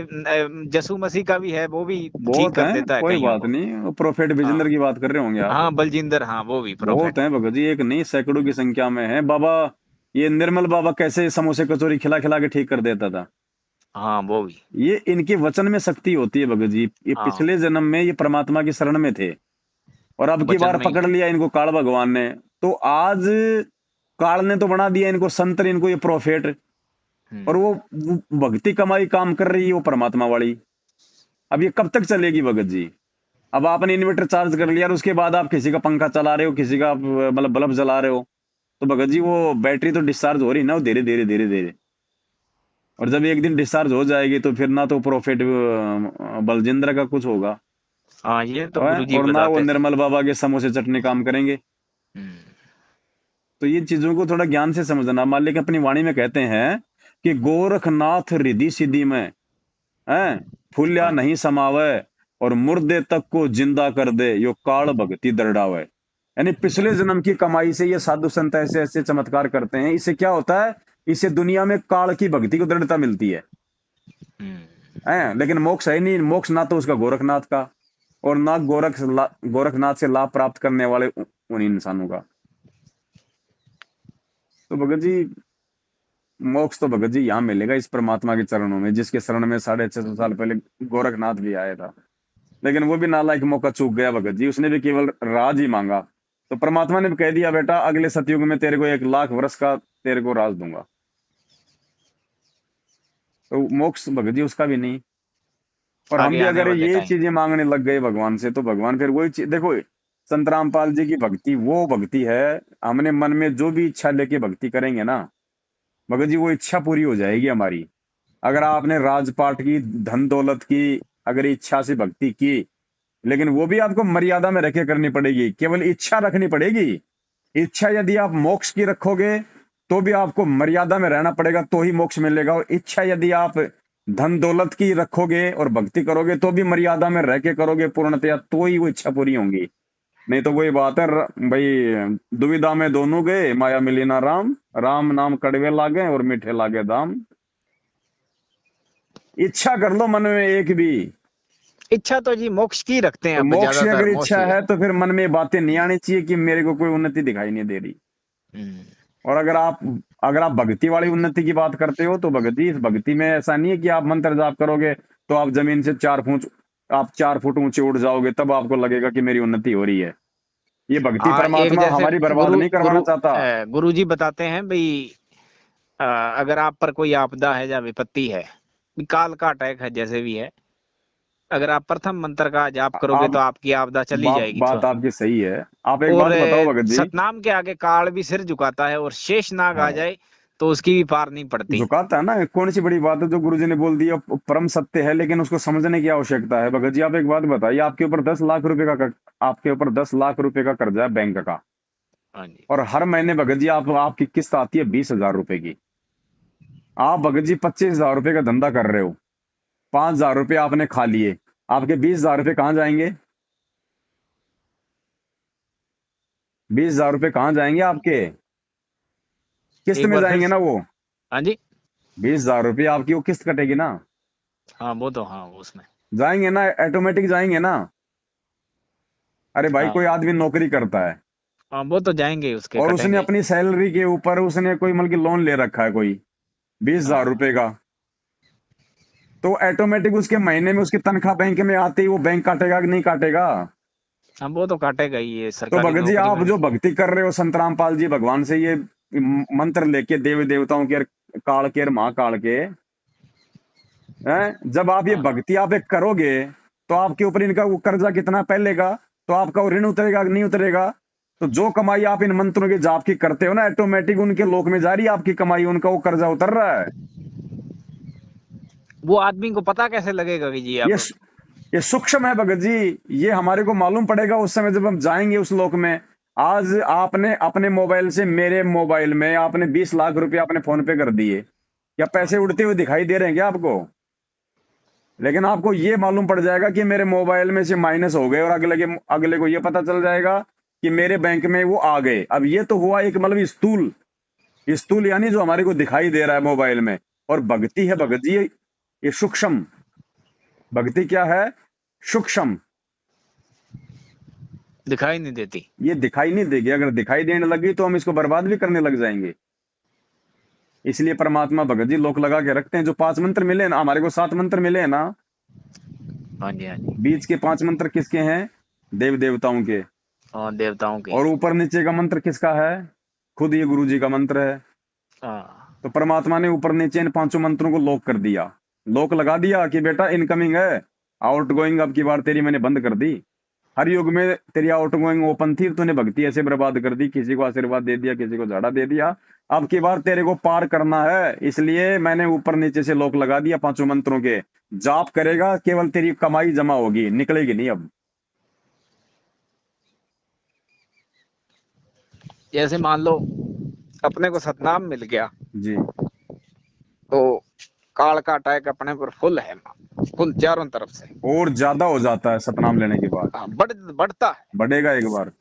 यसु मसीह का भी है, वो भी ठीक बहुत कर हैं, देता है कोई कईयों बात को। नहीं, प्रोफेट हाँ विजेंद्र की बात कर रहे होंगे आप। हाँ बलजिंदर, हाँ वो भी बहुत प्रोफेट। हैं भगत जी, एक नहीं सैकड़ों की संख्या में है बाबा। ये निर्मल बाबा कैसे समोसे कचौरी खिला खिला के ठीक कर देता था। हाँ वो भी। ये इनके वचन में शक्ति होती है भगत जी, ये हाँ पिछले जन्म में ये परमात्मा की शरण में थे, और अब की वचन बार में ही पकड़ है। लिया इनको काल भगवान ने। तो आज काल ने तो बना दिया इनको संत, इनको ये प्रोफेट। और हम्म। वो भक्ति कमाई काम कर रही है वो परमात्मा वाली। अब ये कब तक चलेगी भगत जी? अब आपने इन्वर्टर चार्ज कर लिया और उसके बाद आप किसी का पंखा चला रहे हो, किसी का मतलब बल्ब जला रहे हो, तो भगत जी वो बैटरी तो डिस्चार्ज हो रही ना, वो धीरे धीरे धीरे धीरे। और जब एक दिन डिस्चार्ज हो जाएगी तो फिर ना तो प्रॉफिट बलजिंद्र का कुछ होगा, हाँ ये तो गुरुजी और ना वो बताते थे। निर्मल बाबा के समोसे चटनी काम करेंगे। हम्म। तो ये चीजों को थोड़ा ज्ञान से समझना। मालिक अपनी वाणी में कहते हैं कि गोरखनाथ रिद्धि सिद्धि में है, फूल्या हाँ नहीं समावे, और मुर्दे तक को जिंदा कर दे, यो काल भक्ति दरड़ावे। यानी पिछले जन्म की कमाई से ये साधु संत ऐसे ऐसे चमत्कार करते हैं, इससे क्या होता है, इससे दुनिया में काल की भक्ति को दृढ़ता मिलती हम्म। है। लेकिन मोक्ष है ही नहीं, मोक्ष ना तो उसका गोरखनाथ का, और ना गोरखनाथ से लाभ प्राप्त करने वाले उन इंसानों का। तो भगत जी मोक्ष तो भगत जी यहाँ मिलेगा इस परमात्मा के चरणों में, जिसके शरण में 650 साल पहले गोरखनाथ भी आया था। लेकिन वो भी नालायक मौका चूक गया भगत जी, उसने भी केवल राज ही मांगा। तो परमात्मा ने भी कह दिया बेटा अगले सतयुग में तेरे को 1 लाख वर्ष का तेरे को राज दूंगा। तो मोक्ष भगत जी उसका भी नहीं। और हम आगे भी आने अगर वाले ये टाइम। चीजें मांगने लग गए भगवान से, तो भगवान फिर वही चीज देखो, संत रामपाल जी की भक्ति वो भक्ति है, हमने मन में जो भी इच्छा लेके भक्ति करेंगे ना भगत जी, वो इच्छा पूरी हो जाएगी हमारी। अगर आपने राजपाट की, धन दौलत की, अगर इच्छा से भक्ति की, लेकिन वो भी आपको मर्यादा में रखे करनी पड़ेगी, केवल इच्छा रखनी पड़ेगी। इच्छा यदि आप मोक्ष की रखोगे तो भी आपको मर्यादा में रहना पड़ेगा, तो ही मोक्ष मिलेगा। और इच्छा यदि आप धन दौलत की रखोगे और भक्ति करोगे तो भी मर्यादा में रह के करोगे पूर्णतया, तो ही वो इच्छा पूरी होंगी। नहीं तो वही बात है भाई, दुविधा में दोनों गए, माया मिली ना राम, राम नाम कड़वे लागे और मीठे लागे दाम। इच्छा कर लो मन में एक भी, इच्छा तो जी मोक्ष की रखते हैं तो अब मोक्ष की ज्यादातर, अगर इच्छा मोस्टली। है तो फिर मन में ये बातें नहीं आनी चाहिए कि मेरे को कोई उन्नति दिखाई नहीं दे रही। हम्म। और अगर आप भक्ति वाली उन्नति की बात करते हो, तो भक्ति, इस भक्ति में ऐसा नहीं है कि आप मंत्र जाप करोगे तो आप जमीन से 4 फुट, आप 4 फुट ऊंचे उड़ जाओगे तब आपको लगेगा कि मेरी उन्नति हो रही है। ये भक्ति हाँ एक परमात्मा जैसे हमारी बर्बाद गुरु नहीं करवाना गुरु चाहता। गुरु जी बताते हैं भाई, अगर आप पर कोई आपदा है या विपत्ति है, काल का अटैक है जैसे भी है, अगर आप प्रथम मंत्र का जाप करोगे आप तो आपकी आपदा चली जाएगी बात तो। आपकी सही है। आप एक और बात बताओ भगत जी। सतनाम के आगे काल भी सिर झुकाता है, और शेष नाग आ हाँ जाए तो उसकी भी पार नहीं पड़ती। झुकाता है ना। कौन सी बड़ी बात है जो गुरुजी ने बोल दिया, परम सत्य है, लेकिन उसको समझने की आवश्यकता है। भगत जी आप एक बात बताइए, आपके ऊपर 10 लाख रुपए का, आपके ऊपर 10 लाख रुपए का कर्जा है बैंक का, हाँ जी। और हर महीने भगत जी आपकी किस्त आती है 20,000 रुपए की। आप भगत जी 25,000 रुपए का धंधा कर रहे हो, 5,000 रुपए आपने खा लिए, आपके 20,000 रुपए कहाँ जाएंगे? 20,000 रुपए कहाँ जाएंगे आपके? किस्त एक में बार फिर जाएंगे ना वो। हाँ जी। 20,000 रुपए आपकी वो किस्त कटेगी ना, हाँ वो तो हाँ उसमें। जाएंगे ना, ऑटोमेटिक जाएंगे ना। अरे भाई कोई हाँ आदमी नौकरी करता है हाँ वो तो जाएंगे, उसके और उसने कटेंगे। अपनी सैलरी के ऊपर उसने कोई मतलब कि लोन ले रखा है कोई 20,000 रुपए हाँ का, तो ऑटोमेटिक उसके महीने में उसकी तनख्वाह बैंक में आते ही वो बैंक काटेगा कि नहीं काटेगा? हाँ वो तो काटेगा ही, ये तो सरकारी भगत जी नौकरी आप में। जो भक्ति कर रहे हो संत रामपाल जी भगवान से, ये मंत्र लेके देवी देवताओं के, काल के और महाकाल के, हैं, जब आप ये हाँ भक्ति आप एक करोगे तो आपके ऊपर इनका वो कर्जा कितना पहलेगा, तो आपका वो ऋण उतरेगा कि नहीं उतरेगा? तो जो कमाई आप इन मंत्रों के जाप की करते हो ना, ऑटोमेटिक उनके लोक में जा रही है आपकी कमाई, उनका वो कर्जा उतर रहा है। वो आदमी को पता कैसे लगेगा कि जी ये अब। ये सूक्ष्म है भगत जी, ये हमारे को मालूम पड़ेगा उस समय जब हम जाएंगे उस लोक में। आज आपने अपने मोबाइल से मेरे मोबाइल में आपने 20 लाख रुपए आपने फोन पे कर दिए, क्या हाँ पैसे उड़ते हुए दिखाई दे रहे हैं क्या आपको? लेकिन आपको ये मालूम पड़ जाएगा कि मेरे मोबाइल में से माइनस हो गए, और अगले को ये पता चल जाएगा कि मेरे बैंक में वो आ गए। अब ये तो हुआ एक मतलब स्थूल, स्थूल यानी जो हमारे को दिखाई दे रहा है मोबाइल में। और भक्ति है हाँ भगत जी, ये सूक्ष्म भक्ति क्या है? सूक्ष्म। दिखाई नहीं देती। ये दिखाई नहीं देगी, अगर दिखाई देने लगी तो हम इसको बर्बाद भी करने लग जाएंगे। इसलिए परमात्मा भगत जी लोक लगा के रखते हैं। जो 5 मंत्र मिले ना हमारे को, 7 मंत्र मिले हैं ना, हाँ जी हाँ जी। बीच के 5 मंत्र किसके हैं? देव देवताओं के। और देवताओं के। और ऊपर नीचे का मंत्र किसका है? खुद ये गुरु जी का मंत्र है। हाँ तो परमात्मा ने ऊपर नीचे इन 5 मंत्रों को लॉक कर दिया, लॉक लगा दिया कि बेटा इनकमिंग है, आउट गोइंग अब की बार तेरी मैंने बंद कर दी। हर युग में तेरी आउट गोइंग ओपन थी, तूने भक्ति ऐसे बर्बाद कर दी, किसी को आशीर्वाद दे दिया, किसी को झाड़ा दे दिया। अब की बार तेरे को पार करना है, इसलिए मैंने ऊपर नीचे से लॉक लगा दिया 5 मंत्रों के। जाप करेगा केवल तेरी कमाई जमा होगी, निकलेगी नहीं अब। जैसे मान लो अपने को सतनाम मिल गया जी। तो काल का अटैक अपने पर फुल है, फुल चारों तरफ से। और ज्यादा हो जाता है सतनाम लेने के बाद, हाँ बढ़ता है। बढ़ेगा एक बार।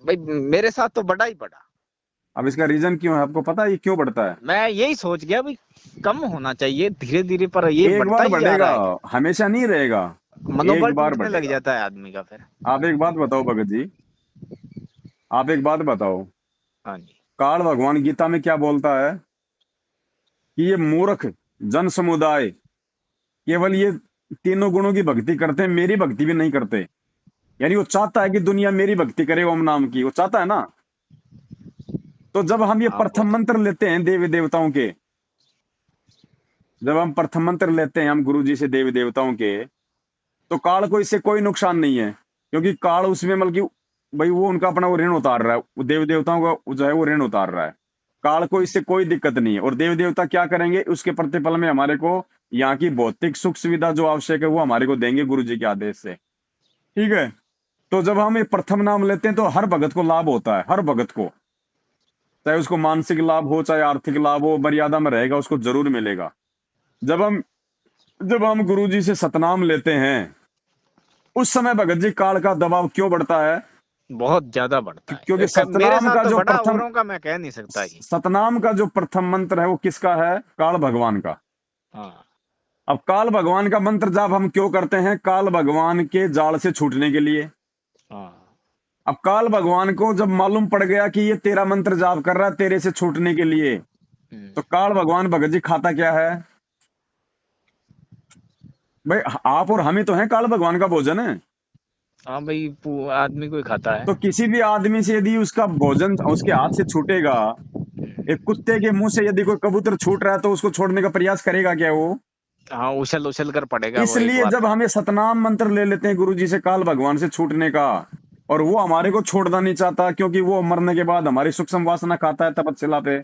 भाई मेरे साथ तो बढ़ा ही बढ़ा। अब इसका रीजन क्यों है आपको पता है, ये क्यों बढ़ता है? मैं यही सोच गया भाई कम होना चाहिए धीरे धीरे, पर ये एक बढ़ता बार ही जा बढ़ेगा, रहा है। हमेशा नहीं रहेगा। एक मनोबल बार टूटने लग बढ़ेगा। जाता है आदमी का फिर। आप एक बात बताओ भगत जी, आप एक बात बताओ, हाँ जी। काल भगवान गीता में क्या बोलता है कि ये मूर्ख जन समुदाय केवल ये तीनों गुणों की भक्ति करते हैं, मेरी भक्ति भी नहीं करते। यानी वो चाहता है कि दुनिया मेरी भक्ति करे ओम नाम की, वो चाहता है ना। तो जब हम ये हाँ वो प्रथम मंत्र लेते हैं देवी देवताओं के, जब हम प्रथम मंत्र लेते हैं हम गुरु जी से देवी देवताओं के, तो काल को इससे कोई नुकसान नहीं है, क्योंकि काल उसमें मतलब कि भाई वो उनका अपना वो ऋण उतार रहा है, वो देवी देवताओं का जो है वो ऋण उतार रहा है। काल को इससे कोई दिक्कत नहीं है। और देवी देवता क्या करेंगे, उसके प्रतिफल में हमारे को यहाँ की भौतिक सुख सुविधा जो आवश्यक है वो हमारे को देंगे गुरु जी के आदेश से। ठीक है। तो जब हम ये प्रथम नाम लेते हैं तो हर भगत को लाभ होता है, हर भगत को, चाहे उसको मानसिक लाभ हो चाहे आर्थिक लाभ हो, मर्यादा में रहेगा उसको जरूर मिलेगा। जब हम गुरु जी से सतनाम लेते हैं उस समय भगत जी काल का दबाव क्यों बढ़ता है? बहुत ज्यादा बढ़ता क्योंकि है। मेरे सतनाम साथ का तो जो बढ़ा, प्रथम औरों का मैं कह नहीं सकता जी। सतनाम का जो प्रथम मंत्र है वो किसका है? काल भगवान का। हाँ अब काल भगवान का मंत्र जाप हम क्यों करते हैं? काल भगवान के जाल से छूटने के लिए। हाँ। अब काल भगवान को जब मालूम पड़ गया कि ये तेरा मंत्र जाप कर रहा है तेरे से छूटने के लिए, तो काल भगवान भगत जी खाता क्या है? भाई आप और हम ही तो हैं काल भगवान का भोजन है। हाँ भाई आदमी कोई खाता तो है। किसी भी आदमी से यदि उसका भोजन उसके हाथ से छूटेगा, एक कुत्ते के मुंह से यदि कोई कबूतर छूट रहा है तो उसको छोड़ने का प्रयास करेगा क्या वो? हाँ उछल उछल कर पड़ेगा वो एक इसलिए बार जब में। हम ये सतनाम मंत्र ले लेते हैं गुरु जी से काल भगवान से छूटने का, और वो हमारे को छोड़ना नहीं चाहता, क्योंकि वो मरने के बाद हमारी सूक्ष्म वासना खाता है तपस्या पे,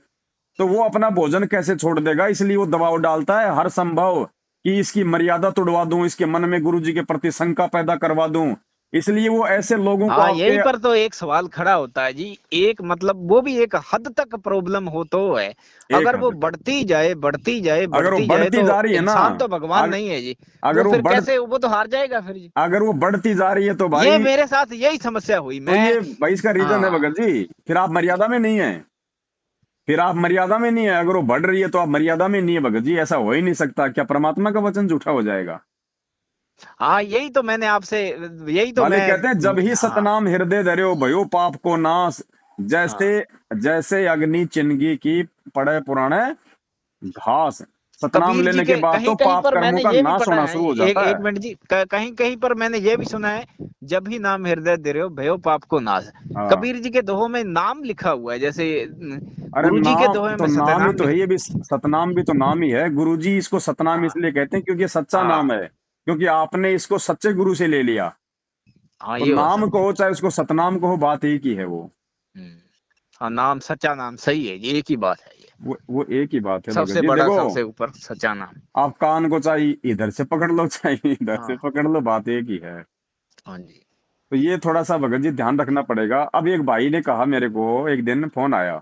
तो वो अपना भोजन कैसे छोड़ देगा, इसलिए वो दबाव डालता है हर संभव कि इसकी मर्यादा तोड़वा दूं, इसके मन में गुरु जी के प्रति शंका पैदा करवा दूं। इसलिए वो ऐसे लोगों को हाँ, आपके, यहीं पर तो एक सवाल खड़ा होता है जी। एक मतलब वो भी एक हद तक प्रॉब्लम हो तो है। एक अगर वो हद तक बढ़ती जाए बढ़ती जाए अगर वो बढ़ती जाए बढ़ती तो जा रही है ना, इंसान तो भगवान अग, नहीं है जी। वो अगर वो फिर बढ़ कैसे, वो तो हार जाएगा फिर जी। अगर वो बढ़ती जा रही है तो ये भाई, मेरे साथ यही समस्या हुई तो मैं। ये भाई इसका रीजन है हाँ। भगत जी, फिर आप मर्यादा में नहीं है। फिर आप मर्यादा में नहीं है, अगर वो बढ़ रही है तो आप मर्यादा में नहीं है भगत जी, ऐसा हो ही नहीं सकता। क्या परमात्मा का वचन झूठा हो जाएगा? हाँ, यही तो मैंने आपसे, यही तो मालिक मैं। कहते हैं जब ही हाँ। सतनाम हृदय धर्यो भयो पाप को नाश, जैसे हाँ, जैसे अग्नि चिन्हगी की पड़े पुराने घास। सतनाम कबीर जी लेने के के बाद कहीं तो कहीं पाप पर कर्मों मैंने का ये भी नाश पढ़ा होना है, शुरू हो एक जाता एक है। मिनट जी, कहीं कहीं पर मैंने ये भी सुना है, जब ही नाम हृदय दे रहे हो भयो पाप को नाश। हाँ, कबीर जी के दोहों में नाम लिखा हुआ है, जैसे अरे गुरु जी के नाम दोहे तो में नाम ही सतनाम तो है, लिखा। ये भी सतनाम भी तो नाम ही है। गुरुजी इसको सतनाम हाँ। इसलिए कहते हैं क्योंकि ये सच्चा नाम हाँ। है, क्योंकि आपने इसको सच्चे गुरु से ले लिया। हाँ, तो ये हो नाम सकता को है। हो चाहे उसको सतनाम को हो, बात एक ही है वो। हम्म। हाँ, नाम सच्चा नाम सही है, ये एक ही बात है ये। वो एक ही बात है भगत सबसे जी। बड़ा, देखो, सबसे ऊपर सच्चा नाम। आप कान को चाहे इधर से पकड़ लो चाहे इधर से हाँ। पकड़ लो, बात एक ही है। हाँ जी। तो ये थोड़ा सा भगत जी ध्यान रखना पड़ेगा। अब एक भाई ने कहा मेरे को, एक दिन फोन आया,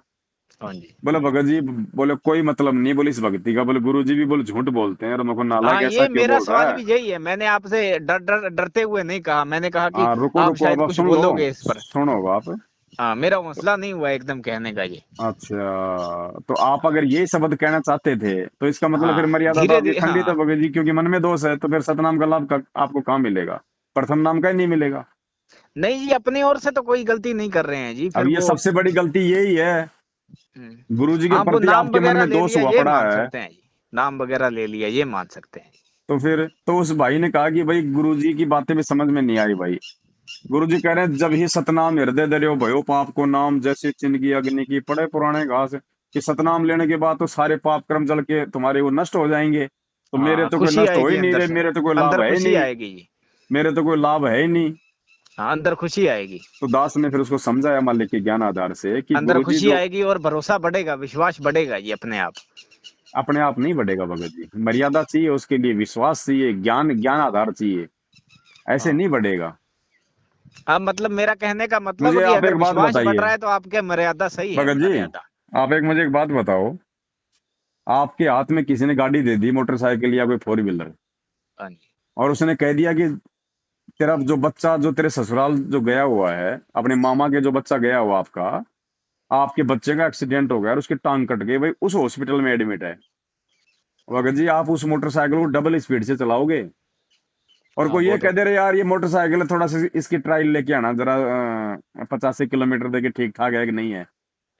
हाँ जी। बोले भगत जी, बोले कोई मतलब नहीं, बोले इस भक्ति का, बोले गुरु जी भी बोले झूठ बोलते हैं, और मेरे को नालायक हाँ, ऐसा ये क्यों मेरा बोल रहा सवाल है। भी यही है। मैंने आपसे डरते हुए नहीं कहा, मैंने कहा कि हाँ, रुको आप रुको, अब शायद आप कुछ सुन लो, बोलोगे इस पर। सुनो अब आप। हाँ, मेरा हौसला नहीं हुआ एकदम कहने का ये। अच्छा, तो आप हाँ। अगर ये शब्द कहना चाहते थे तो इसका मतलब फिर हाँ, मर्यादा तो धीरे आपकी धीरे। खंडित है हाँ। भगत जी, क्योंकि मन में दोष है, तो फिर सतनाम का लाभ आपको कहाँ मिलेगा? प्रथम नाम का ही नहीं मिलेगा। नहीं जी, अपनी ओर से तो कोई गलती नहीं कर रहे हैं जी, अब फिर ये वो। सबसे बड़ी गलती यही है, गुरु जी के हाँ, वो प्रति नाम आपके मन वगैरह में ले दोष लिया हुआ ये पड़ा मान है। सकते हैं जी। नाम वगैरह ले लिया ये मान सकते हैं। तो फिर तो उस भाई ने कहा कि भाई गुरु जी की बातें भी समझ में नहीं आई भाई। गुरु जी कह रहे हैं जब ही सतनाम हृदय धर्यो भयो पाप को नाम, जैसे चिन्हगी अग्नि की पड़े पुराने घास। कि सतनाम लेने के बाद तो सारे पाप कर्म जल के तुम्हारे वो नष्ट हो जाएंगे। तो मेरे हाँ, तो कोई खुशी नष्ट हो आएगी ही नहीं अंदर रहे, से। मेरे तो कोई लाभ अंदर है ही खुशी नहीं, आएगी जी। मेरे तो कोई लाभ है ही नहीं। हाँ, अंदर खुशी आएगी। तो दास ने फिर उसको समझाया मालिक के ज्ञान आधार से कि अंदर गुरु जी खुशी जो, आएगी और भरोसा बढ़ेगा, विश्वास बढ़ेगा जी अपने आप। अपने आप नहीं बढ़ेगा भगत जी, मर्यादा चाहिए उसके लिए, विश्वास चाहिए, ज्ञान ज्ञान आधार चाहिए, ऐसे हाँ। नहीं बढ़ेगा। अब मतलब मेरा कहने का मतलब है मुझे कि आप अगर एक बात विश्वास बढ़ बताइए रहा है तो आपके मर्यादा सही है, भगत जी, मर्यादा। आप एक मुझे एक बात बताओ। आपके हाथ में किसी ने गाड़ी दे दी, मोटरसाइकिल या कोई फोर व्हीलर, हाँ जी। और उसने कह दिया कि तेरा जो बच्चा जो तेरे ससुराल जो गया हुआ है, अपने मामा के जो बच्चा गया हुआ आपका, आपके बच्चे का एक्सीडेंट हो गया और उसकी टांग कट गई, भाई उस हॉस्पिटल में एडमिट है। भगत जी, आप उस मोटरसाइकिल को डबल स्पीड से चलाओगे, और हाँ, कोई वो ये तो कह दे रहे यार ये मोटरसाइकिल है, थोड़ा सा इसकी ट्रायल लेके आना जरा, 85 किलोमीटर देके ठीक ठाक है कि नहीं है।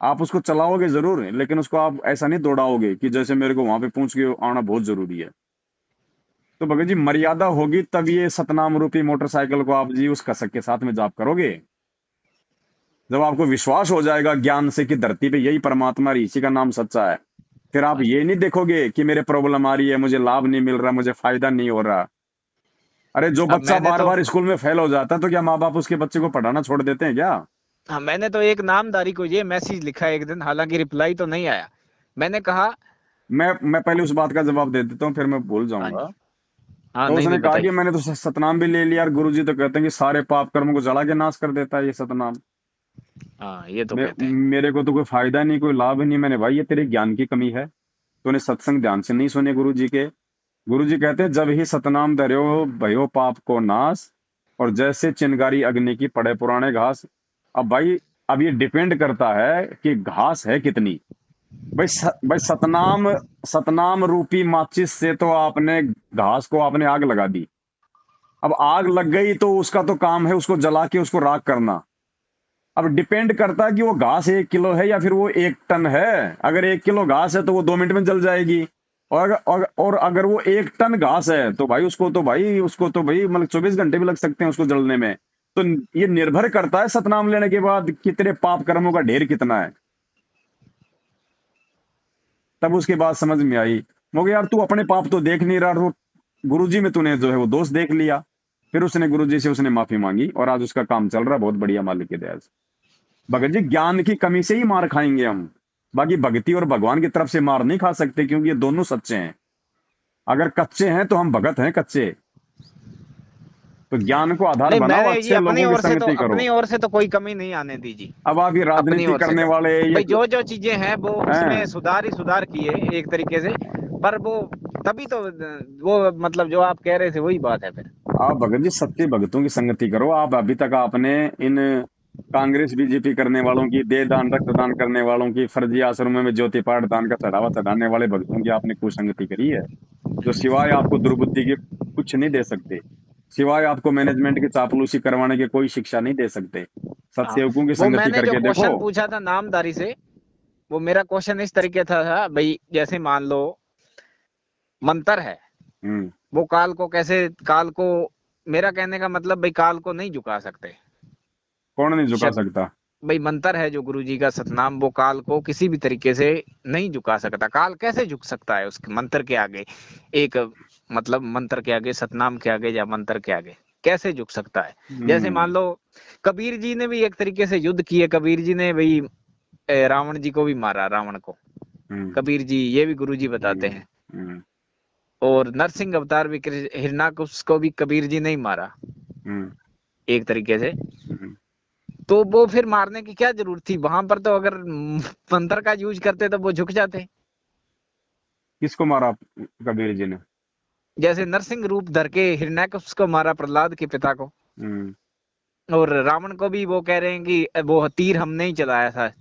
आप उसको चलाओगे जरूर, लेकिन उसको आप ऐसा नहीं दौड़ाओगे कि जैसे मेरे को वहां पे पहुंच के आना बहुत जरूरी है। तो भगत जी, मर्यादा होगी तब ये सतनाम रूपी मोटरसाइकिल को आप जी उस कसक के साथ में जाप करोगे। जब आपको विश्वास हो जाएगा ज्ञान से कि धरती पे यही परमात्मा है, इसी का नाम सच्चा है, फिर आप हाँ जी। ये नहीं देखोगे कि मेरे प्रॉब्लम आ रही है, मुझे लाभ नहीं मिल रहा, मुझे फायदा नहीं हो रहा। अरे जो अब बच्चा मैंने बार तो, बार स्कूल में फेल हो जाता है तो क्या माँ बाप उसके बच्चे को पढ़ाना छोड़ देते हैं क्या? हाँ, मैंने तो एक नामधारी को ये मैसेज लिखा एक दिन, हालांकि रिप्लाई तो नहीं आया। मैंने कहा। मैं पहले उस बात का जवाब दे देता हूँ, फिर मैं भूल हाँ जाऊंगा। जी। हाँ, तो नहीं उसने नहीं, कहा कि बताइए। मैंने तो सतनाम भी ले लिया, और गुरु जी तो कहते हैं कि सारे पाप कर्मों को जला के नाश कर देता है ये सतनाम। हाँ, ये तो मे, कहते हैं। मेरे को तो कोई फायदा नहीं, कोई लाभ नहीं। मैंने, भाई ये तेरे ज्ञान की कमी है, तूने सत्संग ध्यान से नहीं सुने गुरु जी के। गुरु जी कहते हैं जब ही सतनाम धर्यो भयो पाप को नाश, और जैसे चिंगारी अग्नि की पड़े पुराने घास। अब भाई, अब ये डिपेंड करता है कि घास है कितनी। भाई सतनाम, सतनाम रूपी माचिस से तो आपने घास को आपने आग लगा दी। अब आग लग गई तो उसका तो काम है उसको जला के उसको राख करना। अब डिपेंड करता है कि वो घास 1 किलो है या फिर वो 1 टन है। अगर 1 किलो घास है तो वो 2 मिनट में जल जाएगी। और अगर वो 1 टन घास है तो भाई उसको तो भाई मतलब 24 घंटे भी लग सकते हैं उसको जलने में। तो ये निर्भर करता है सतनाम लेने के बाद कि तेरे पाप कर्मों का ढेर कितना है। तब उसके बाद समझ में आई, मगर यार तू अपने पाप तो देख नहीं रहा, तो गुरुजी में तूने जो है वो दोष देख लिया। फिर उसने गुरुजी से उसने माफी मांगी और आज उसका काम चल रहा है बहुत बढ़िया, मालिक की दया से। भगत जी, ज्ञान की कमी से ही मार खाएंगे हम। बाकी भक्ति और भगवान की तरफ से मार नहीं खा सकते, क्योंकि ये दोनों सच्चे हैं। अगर कच्चे हैं तो हम भगत हैं कच्चे। तो ज्ञान को आधार नहीं, बनाओ, मैंने जी अच्छे लोगों की संगति करो। अपनी ओर से तो कोई कमी नहीं आने दी जी। अब आप ये अपनी राजनीति ओर से करने तो वाले ये भाई जो जो चीजें हैं वो उसमें हैं, सुधार ही सुधार किए एक तरीके से। पर वो तभी तो वो मतलब जो आप कह रहे थे वही बात है फिर। आप भगत जी सत्य भगतों की संगति करो। आप अभी तक आपने इन कांग्रेस बीजेपी करने वालों की, दे दान रक्तदान करने वालों की, फर्जी आश्रमों में ज्योति पाठ दान का चढ़ावा चढ़ाने वाले भक्तों की आपने कुसंगति करी है, जो सिवाय आपको दुर्बुद्धि के कुछ नहीं दे सकते, सिवाय आपको मैनेजमेंट की चापलूसी करवाने की कोई शिक्षा नहीं दे सकते। हाँ, सत्सेवकों की वो संगति मैंने जो करके देखो। क्वेश्चन पूछा था नामधारी से, वो मेरा क्वेश्चन इस तरीके था भाई, जैसे मान लो मंत्र है, हम्म। वो काल को, मेरा कहने का मतलब भाई काल को नहीं झुका सकते। कौन नहीं झुका शब्द सकता? भाई मंत्र है जो गुरु जी का सतनाम, वो काल को किसी भी तरीके से नहीं झुका सकता। काल कैसे झुक सकता है उसके मंत्र के आगे? एक मतलब मंत्र के आगे, सतनाम के आगे या मंत्र के आगे कैसे झुक सकता है? जैसे मान हम्म। लो कबीर जी ने भी एक तरीके से युद्ध किए, कबीर जी ने भाई रावण जी को भी मारा, रावण को हम्म। कबीर जी, ये भी गुरु जी बताते हम्म। हैं। हम्म। और नरसिंह अवतार भी हिरणाकश्यप को भी कबीर जी नहीं मारा हम्म। एक तरीके से। हम्म। तो वो फिर मारने की क्या जरूरत थी वहां पर? तो अगर मंत्र का यूज करते तो वो झुक जाते। किसको मारा कबीर जी ने? जैसे नरसिंह रूप धर के हिरण्यकश्यप को मारा, प्रहलाद के पिता को। हम्म। और रावण को भी वो कह रहे हैं कि वो तीर हमने ही चलाया था।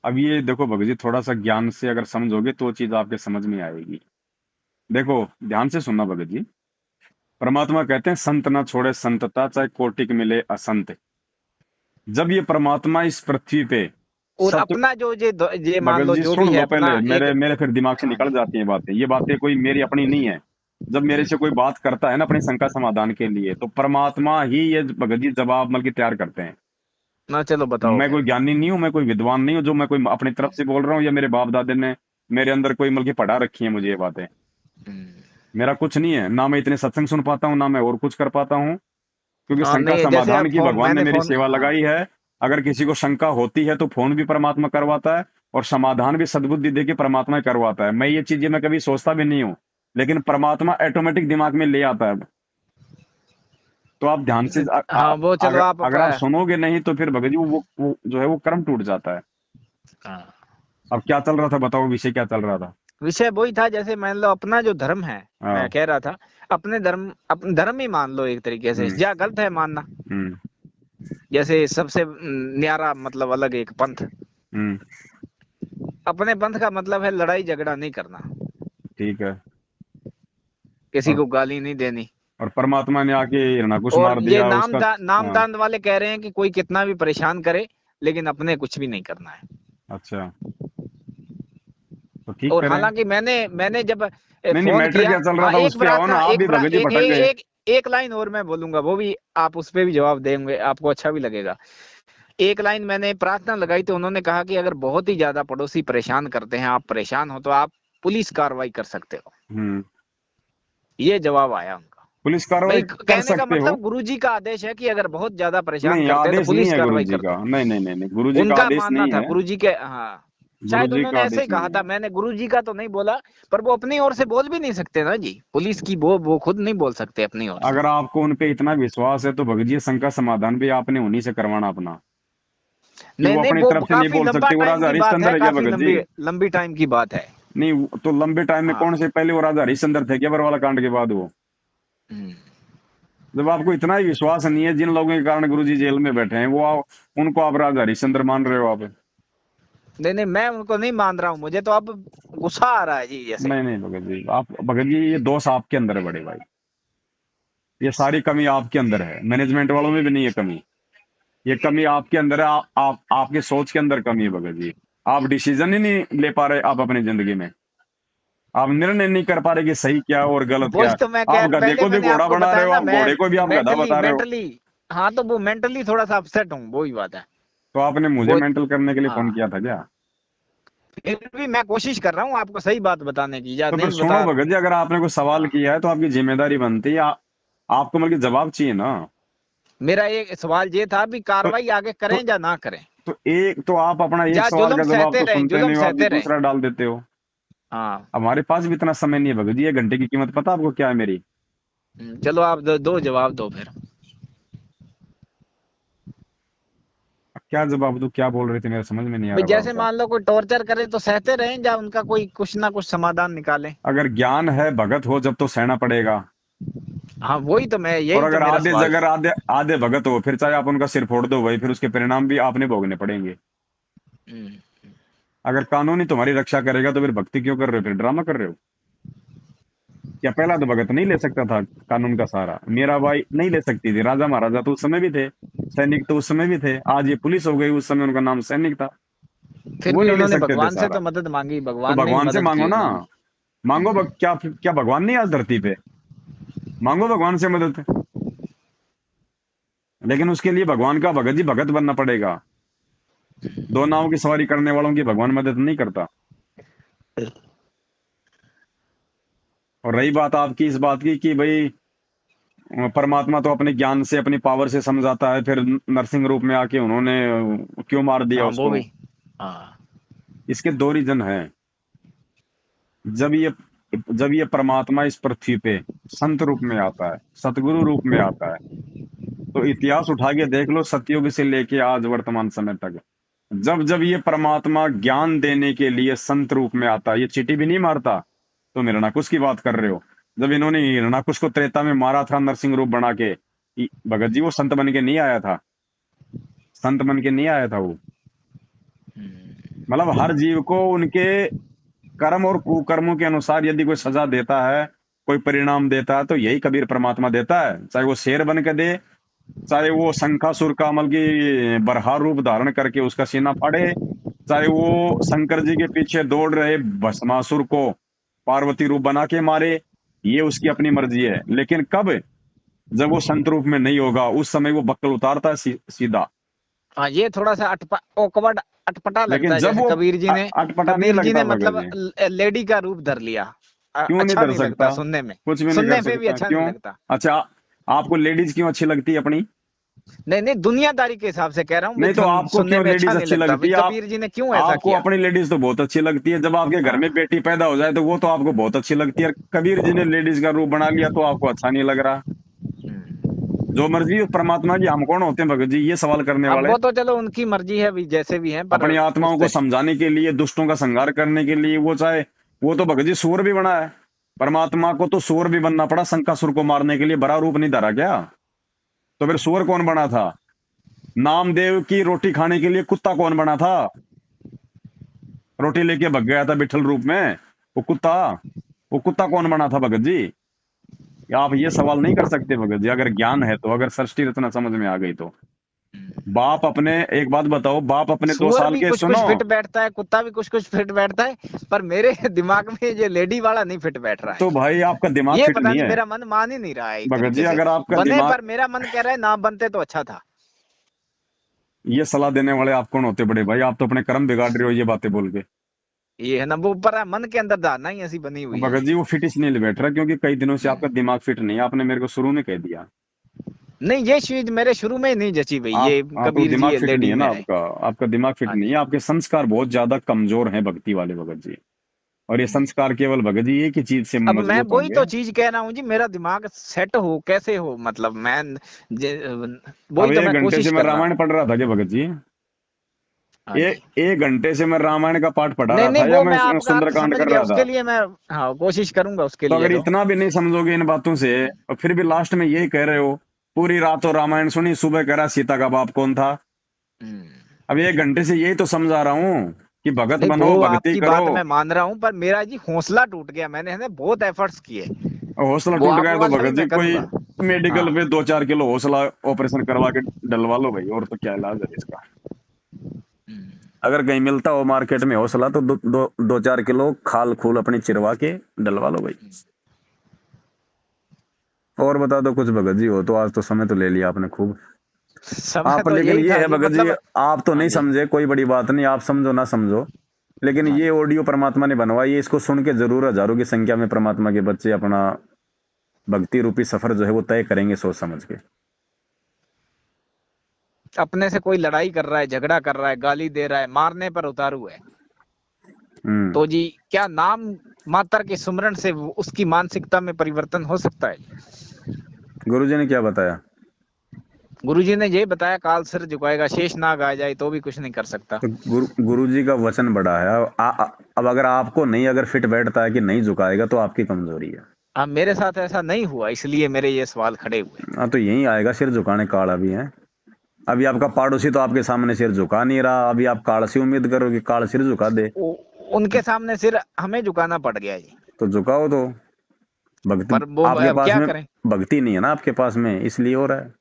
अब ये देखो भगत जी, थोड़ा सा ज्ञान से अगर समझोगे तो चीज आपके समझ में आएगी। देखो, ध्यान से सुनना भगत जी। परमात्मा कहते हैं संत ना छोड़े संतता, चाहे कोटि के मिले असंत। जब ये परमात्मा इस पृथ्वी पे और सत्य, अपना जो ये मान भगत लो जी जो सुन भी है लो पहले, अपना एक। मेरे फिर दिमाग से हाँ निकल जी। जाती हैं बातें, ये बातें कोई मेरी अपनी नहीं है। जब मेरे से कोई बात करता है ना अपनी शंका समाधान के लिए, तो परमात्मा ही ये भगत जी जवाब मतलब कि तैयार करते हैं। ना चलो बताओ मैं फिर। कोई ज्ञानी नहीं हूँ, मैं कोई विद्वान नहीं हूँ जो मैं कोई अपनी तरफ से बोल रहा हूँ, या मेरे बाप दादे ने मेरे अंदर कोई मतलब कि पढ़ा रखी है मुझे ये बातें। हम्म। मेरा कुछ नहीं है, ना मैं इतने सत्संग सुन पाता हूँ, ना मैं और कुछ कर पाता हूँ, क्योंकि हाँ शंका नहीं, जैसे समाधान आप की भगवान ने मैंने मेरी फोन, सेवा हाँ। लगाई है। अगर किसी को शंका होती है तो फोन भी परमात्मा करवाता है, और समाधान भी सद्बुद्धि दे के परमात्मा ही करवाता है। मैं ये चीजें मैं कभी सोचता भी नहीं हूँ, लेकिन परमात्मा ऑटोमेटिक दिमाग में ले आता है। तो आप ध्यान से हाँ वो चलो अगर आप अगर आप सुनोगे नहीं तो फिर भगत जी वो जो है वो कर्म टूट जाता है। हाँ। अब क्या चल रहा था बताओ, विषय क्या चल रहा था? विषय वही था, जैसे मान लो अपना जो धर्म है, मैं हाँ। कह रहा था अपने धर्म ही मान लो एक तरीके से, हम्म। या गलत है मानना? हम्म। जैसे सबसे न्यारा मतलब अलग एक पंथ, हम्म। अपने पंथ का मतलब है लड़ाई झगड़ा नहीं करना, ठीक है। किसी और को गाली नहीं देनी। और परमात्मा ने आके हिरणाकुश और मार ये दिया उसका। हाँ। नामदान वाले कह रहे हैं कि कोई कितना भी परेशान करे लेकिन अपने कुछ भी नहीं करना है। अच्छा, तो ठीक और करें। हालांकि मैंने मैंने जब नहीं नहीं, फोन मैटर किया, क्या चल रहा हाँ था उस एक पे आओ ना, प्रार्थना, आप भी भगत जी भटक गए। एक लाइन और मैं बोलूंगा, वो भी आप उस पे भी जवाब देंगे, आपको अच्छा भी लगेगा। एक लाइन मैंने प्रार्थना लगाई तो उन्होंने कहा कि अगर बहुत ही ज्यादा पड़ोसी परेशान करते हैं, आप परेशान हो, तो आप पुलिस कार्रवाई कर सकते हो। हम्म। ये जवाब आया उनका। पुलिस भाई कार्रवाई कर कहने का सकते हो? मतलब गुरुजी का आदेश है कि अगर बहुत ज्यादा परेशान नहीं, करते हैं तो आदेश नहीं पुलिस है गुरु कार्रवाई जी कर का, दो। नहीं नहीं नहीं नहीं, गुरु जी का उनका आदेश मानना नहीं था है। गुरुजी के, हाँ। गुरु शायद जी उन्होंने का ऐसे आदेश ही कहा नहीं था, है। मैंने गुरुजी का तो नहीं बोला। पर वो अपनी ओर से बोल भी नहीं सकते ना जी, पुलिस की वो खुद नहीं बोल सकते अपनी ओर से। अगर आपको उन पे इतना विश्वास है तो भगत जी शंका समाधान भी आपने उन्हीं से करवाना अपना, कि नहीं वो नहीं, अपनी वो तरफ से नहीं काफी बोल लंबा सकते। वो टाइम राजा की बात हरिश्चंद्र है, है क्या काफी भगत जी? लंबी टाइम की बात है। नहीं, तो लंबे टाइम में हाँ। कौन से पहले वो राजा हरिश्चंद्र थे क्या बरवाला कांड के बाद? वो हम्म। जब आपको इतना ही विश्वास नहीं है, जिन लोगों के कारण गुरु जी जेल में बैठे हैं, उनको आप राजा हरिश्चंद्र मान रहे हो आप? नहीं नहीं, मैं उनको नहीं मान रहा हूँ, मुझे तो अब गुस्सा आ रहा है जी जैसे। नहीं नहीं भगत जी, आप भगत जी ये दोष आपके अंदर है बड़े भाई। ये सारी कमी आपके अंदर है, मैनेजमेंट वालों में भी नहीं है कमी। ये कमी आपके अंदर है। आपकी सोच के अंदर कमी है भगत जी। आप डिसीजन ही नहीं ले पा रहे आप अपनी जिंदगी में। आप निर्णय नहीं कर पा रहे कि सही क्या और गलत वही क्या। तो मैं आप कह, गधे पहले को भी मैंने घोड़ा आपको बना रहे बताया हो, ना, आप मैं घोड़े को भी आप गधा बता रहे हो। मेंटली, हाँ तो वो मेंटली थोड़ा सा अपसेट हूँ, वही बात है। तो आपने मुझे वो, मेंटल करने के लिए फोन हाँ, किया था क्या? फिर भी मैं कोशिश कर रहा हूँ आपको सही बात बताने की, या तो फिर नहीं सुनो बता रहा भगत हूँ। जी, अगर आपने कोई सवाल हाँ। किया है तो आपकी जिम्मेदारी बनती है आपको मतलब कि जवाब चाहिए ना। मेरा एक सवाल ये था भी तो कार्रवाई आगे तो करें या ना करें। तो एक तो आप अपना एक जा सवाल जुल्म का जवाब सहते तो रहे, सुनते जुल्म नहीं हो, आप भी सहते रहे। दूसरा डाल देते हो। हाँ। हमारे पास भी इतना समय नहीं है भगत जी, 1 घंटे की कीमत पता आपको क्या है मेरी? चलो आप दो जवाब दो फिर। क्या जवाब दूं, क्या बोल रहे थे, मेरे समझ में नहीं आ भाई रहा बाबू जैसे साहब। मान लो कोई टॉर्चर करे तो सहते रहें, या उनका कोई कुछ ना कुछ समाधान निकालें। अगर ज्ञान है भगत हो जब तो सहना पड़ेगा। हाँ वही तो मैं, और यही तो अगर मेरा आधे सवाल है। जगह आधे आधे भगत हो, फिर चाहे आप उनका सिर फोड़ दो भाई, फिर उसके परिणाम भी आपने भोगने पड़ेंगे। हम्म, अगर कानून ही तुम्हारी रक्षा करेगा तो फिर भक्ति क्यों कर रहे हो, फिर ड्रामा कर रहे हो क्या? पहला तो भगत नहीं ले सकता था कानून का सहारा, मीराबाई नहीं ले सकती थी, राजा महाराजा तो उस समय भी थे, सैनिक तो उस समय भी थे, आज ये पुलिस हो गई, उस समय उनका नाम सैनिक था, फिर वो भी नहीं ले उन्होंने सकते थे भगवान से सहारा। तो मदद मांगी, तो भगवान ने ही भगवान से मदद की मांगो ना, उन्होंने। मांगो क्या क्या भगवान नहीं आज धरती पे? मांगो भगवान से मदद। लेकिन उसके लिए भगवान का भगत जी भगत बनना पड़ेगा। दो नावों की सवारी करने वालों की भगवान मदद नहीं करता। और रही बात आपकी इस बात की कि भाई परमात्मा तो अपने ज्ञान से अपनी पावर से समझाता है, फिर नरसिंह रूप में आके उन्होंने क्यों मार दिया हाँ वो उसको? भी। हाँ। इसके दो रीजन हैं। जब ये जब ये परमात्मा इस पृथ्वी पे संत रूप में आता है, सतगुरु रूप में आता है, तो इतिहास उठा के देख लो, सतयुग से लेके आज वर्तमान समय तक, जब जब ये परमात्मा ज्ञान देने के लिए संत रूप में आता है, ये चीटी भी नहीं मारता। तुम हिरणाकुश की बात कर रहे हो, जब इन्होंने हिरणाकुश को त्रेता में मारा था नरसिंह रूप बना के, भगत जी वो संत बन के नहीं आया था, संत बन के नहीं आया था वो। मतलब हर जीव को उनके कर्म और कुकर्मों के अनुसार यदि कोई सजा देता है, कोई परिणाम देता है, तो यही कबीर परमात्मा देता है, चाहे वो शेर बन के दे, चाहे वो शंखासुर का अमल की बरहा रूप धारण करके उसका सीना फाड़े, चाहे वो शंकर जी के पीछे दौड़ रहे भस्मासुर को पार्वती रूप बना के मारे, ये उसकी अपनी मर्जी है। लेकिन कब? जब वो संत रूप में नहीं होगा, उस समय वो बक्कल उतारता है सीधा। हाँ ये थोड़ा सा ऑकवर्ड अटपटा लगता लेकिन है, जब जैसे वो अटपटा नहीं कबीर जी लगता ने भगत मतलब जी। लेडी का रूप धर लिया। क्यों नहीं अच्छा धर नहीं लगता सकता? सुनने में, कुछ भी नहीं कर सुनने में भी सकता, अच्छा नहीं क्यों? लगता। अच्छा, आपको लेडीज क्यों अच्छी लगती है अपनी? नहीं नहीं, दुनियादारी के हिसाब से कह रहा हूँ, नहीं तो आपको सुनने क्यों में अच्छा लेडीज नहीं अच्छी लगता लगती भाई, है? आप कबीर जी ने क्यों ऐसा आपको किया। अपनी लेडीज तो बहुत अच्छी लगती है, जब आपके घर में हाँ। बेटी पैदा हो जाए तो वो तो आपको बहुत अच्छी लगती है। कबीर जी ने लेडीज का रूप बना लिया तो आपको अच्छा नहीं लग रहा? जो मर्जी परमात्मा की, हम कौन होते हैं भगत जी ये सवाल करने अब वाले? वो तो चलो उनकी मर्जी है भी, जैसे भी है, पर अपनी उस आत्माओं को तरीके। समझाने के लिए, दुष्टों का संहार करने के लिए, वो चाहे वो तो भगत जी सूर भी बना है, परमात्मा को तो सूर भी बनना पड़ा शंकासुर को मारने के लिए, बड़ा रूप नहीं धरा क्या? तो फिर सूर कौन बना था? नामदेव की रोटी खाने के लिए कुत्ता कौन बना था? रोटी लेके भग गया था विठल रूप में, वो कुत्ता कौन बना था भगत जी? आप ये सवाल नहीं कर सकते भगत जी, अगर ज्ञान है तो, अगर सृष्टि रचना समझ में आ गई तो। बाप अपने, एक बात बताओ, बाप अपने दो सुअर साल भी के, कुछ कुछ सुनो, फिट बैठता है, कुत्ता भी कुछ कुछ फिट बैठता है, पर मेरे दिमाग में ये लेडी वाला नहीं फिट बैठ रहा तो है। भाई आपका दिमाग ये फिट पता नहीं नहीं, है मेरा मन मान ही नहीं रहा है एक भगत जी, तरीके से। अगर आपका बने, दिमाग, पर मेरा मन कह रहा है ना बनते तो अच्छा था। ये सलाह देने वाले आप कौन होते बड़े भाई? आप तो अपने कर्म बिगाड़ रहे हो ये बातें बोल के। ये है ना, वो पर मन के अंदर धारणा ही ऐसी बनी हुई है भगत ये। जी वो फिट इसलिए नहीं बैठ रहा क्योंकि कई दिनों से हम्म। आपका दिमाग फिट नहीं है, आपने मेरे को शुरू में कह दिया। नहीं ये चीज मेरे शुरू में ही नहीं जची भाई, आप ये हाँ, तो कबीर जी दिमाग ये फिट नहीं लेडी है ना में है। आपका, आपका दिमाग फिट हाँ नहीं है, जी। आपके संस्कार बहुत ज्यादा कमजोर हैं भक्ति वाले भगत जी। और ये संस्कार केवल भगत जी एक ही चीज से अब मैं मजबूत वही होंगे। तो चीज कह रहा हूँ जी, मेरा दिमाग सेट हो कैसे हो, मतलब मैं अब वही तो एक मैं घंटे से कोशिश मैं कर रहा रामायण हूँ। पढ़ रहा था क्या भगत जी? हाँ जी। एक घंटे से मैं रामायण का पाठ पढ़ा नहीं रहा नहीं, था, या वो मैं मैं आपका अर्थ सुंदरकांड समझ कर गया, रहा उसके था? लिए मैं हाँ कोशिश करूंगा उसके तो लिए अगर तो। इतना भी नहीं समझोगे इन बातों से, और फिर भी लास्ट में यही कह रहे हो, पूरी रात और रामायण सुनी, सुबह कह रहा सीता का बाप कौन था? हम्म। अब 1 घंटे से यही तो समझा रहा हूँ कि भगत नहीं बनो, वो भक्ति आपकी करो। बात मैं मान रहा हूँ, पर मेरा जी हौसला टूट गया, मैंने है ना बहुत एफर्ट्स किए। और हौसला वो टूट आप गया तो वाला भी भगत जी मैं कोई करूंगा। मेडिकल हाँ। पे 2-4 किलो हौसला ऑपरेशन करवा के डलवा लो भाई, और तो क्या इलाज है इसका? अगर कहीं मिलता हो मार्केट में हौसला तो 2-4 किलो खाल खूल अपनी चिरवा के डलवा लो भाई। और बता दो कुछ भगत जी, हो तो आज तो समय तो ले लिया आपने खूब। समय आप तो लेकिन यही ये था है जी, भगत जी, मतलब। आप तो हाँ नहीं जी। समझे, कोई बड़ी बात नहीं, आप समझो ना समझो, लेकिन हाँ ये जी। ऑडियो परमात्मा ने बनवाई है, इसको सुन के जरूर हजारों की संख्या में परमात्मा के बच्चे अपना भक्ति रूपी सफर जो है वो तय करेंगे सोच समझ के। अपने से कोई लड़ाई कर रहा है, झगड़ा कर रहा है, गाली दे रहा है, मारने पर उतारू है, तो जी क्या नाम मात्र के सुमरन से उसकी मानसिकता में परिवर्तन हो सकता है? गुरुजी ने क्या बताया? गुरुजी ने ये बताया, काल सिर झुकाएगा, शेष नाग आ जाए तो भी कुछ नहीं कर सकता। तो गुरुजी का वचन बड़ा है। अब अगर आपको नहीं अगर फिट बैठता है कि नहीं झुकाएगा तो आपकी कमजोरी है। अब मेरे साथ ऐसा नहीं हुआ, इसलिए मेरे ये सवाल खड़े हुए। हाँ, तो यही आएगा सिर झुकाने काल अभी है। अभी आपका पड़ोसी तो आपके सामने सिर झुका नहीं रहा, अभी आप काल से उम्मीद करो कि काल सिर झुका दे। उनके सामने सिर हमें झुकाना पड़ गया जी। तो झुकाओ तो। भक्ति पर वो आपके पास क्या में, करें? भक्ति नहीं है ना आपके पास में, इसलिए हो रहा है।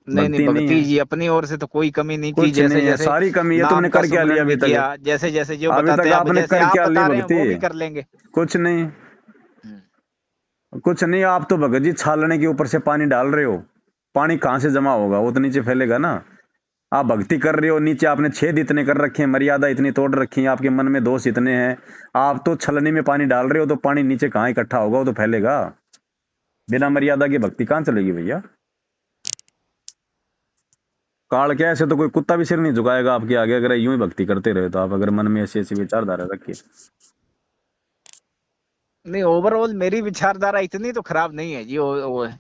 नहीं नहीं, भक्ति नहीं भक्ति है, जी अपनी ओर से तो कोई कमी नहीं की, कुछ जैसे नहीं है, जैसे सारी कमी है। तुमने नाम का कर क्या लिया सुमरन अभी भी तक? किया, जैसे जैसे जो अभी तक बताते हैं, अब आपने जैसे कर आप क्या ली बता रहे हैं भक्ति? वो भी कर लेंगे। कुछ नहीं, कुछ नहीं। आप तो भगत जी छालने के ऊपर से पानी डाल रहे हो। पानी कहाँ से जमा होगा? वो तो नीचे फैलेगा ना। आप भक्ति कर रहे हो, नीचे आपने छेद इतने कर रखे हैं, मर्यादा इतनी तोड़ रखी है, आपके मन में दोष इतने हैं। आप तो छलनी में पानी डाल रहे हो, तो पानी नीचे कहाँ इकट्ठा होगा? वो तो फैलेगा। बिना मर्यादा की भक्ति कहाँ चलेगी भैया? काल क्या, ऐसे तो कोई कुत्ता भी सिर नहीं झुकाएगा आपके आगे, अगर यूं ही भक्ति करते रहे तो। आप अगर मन में ऐसी ऐसी विचारधारा रखिए। नहीं, ओवरऑल मेरी विचारधारा इतनी तो खराब नहीं है जी। वो है।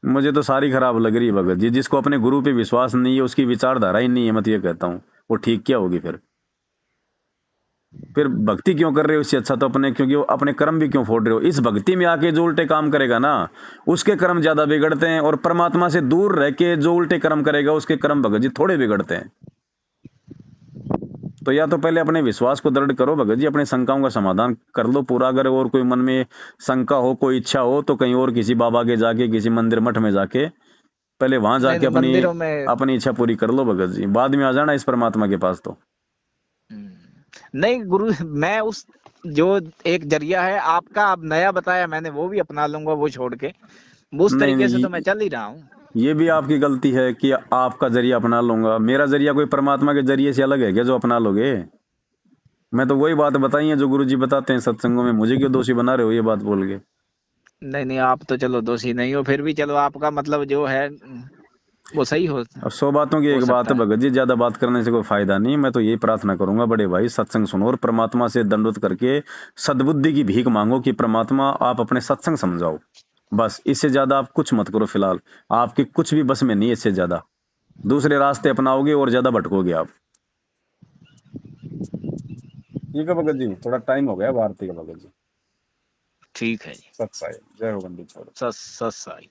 मुझे तो सारी खराब लग रही है भगत जी। जिसको अपने गुरु पे विश्वास नहीं है, उसकी विचारधारा ही नहीं है, मैं तो ये कहता हूँ। वो ठीक क्या होगी फिर भक्ति क्यों कर रहे हो? इससे अच्छा तो अपने, क्योंकि वो अपने कर्म भी क्यों फोड़ रहे हो? इस भक्ति में आके जो उल्टे काम करेगा ना, उसके कर्म ज्यादा बिगड़ते हैं। और परमात्मा से दूर रह के जो उल्टे कर्म करेगा, उसके कर्म भगत जी थोड़े बिगड़ते हैं। तो या तो पहले अपने विश्वास को दृढ़ करो भगत जी, अपने शंकाओं का समाधान कर लो पूरा। अगर और कोई मन में शंका हो, कोई इच्छा हो, तो कहीं और किसी बाबा के जाके, किसी मंदिर मठ में जाके, पहले वहां नहीं जाके नहीं, अपनी मंदिरों में अपनी इच्छा पूरी कर लो भगत जी। बाद में आ जाना इस परमात्मा के पास तो। नहीं गुरु, मैं उस जो एक जरिया है आपका अब नया बताया मैंने, वो भी अपना लूंगा, वो छोड़ के उस नहीं तरीके से नहीं, तो मैं चल ही रहा हूँ। ये भी आपकी गलती है कि आपका जरिया अपना लूंगा। मेरा जरिया कोई परमात्मा के जरिए से अलग है क्या जो अपना लोगे? मैं तो वही बात बताई है जो गुरुजी बताते हैं सत्संगों में। मुझे क्यों दोषी बना रहे हो ये बात बोल के? नहीं नहीं, आप तो चलो दोषी नहीं हो, फिर भी चलो आपका मतलब जो है वो सही अब 100 बातों की हो एक बात सकता है है। भगत जी, ज्यादा बात करने से कोई फायदा नहीं। मैं तो यही प्रार्थना करूंगा, बड़े भाई सत्संग सुनो और परमात्मा से दंडवत करके सद्बुद्धि की भीख मांगो कि परमात्मा आप अपने सत्संग समझाओ। बस इससे ज्यादा आप कुछ मत करो फिलहाल। आपके कुछ भी बस में नहीं है इससे ज्यादा। दूसरे रास्ते अपनाओगे और ज्यादा भटकोगे आप। ठीक है भगत जी, थोड़ा टाइम हो गया भारती का भगत जी। ठीक है जी। सत्साई जय हो बंदी छोड़। सत सत साई।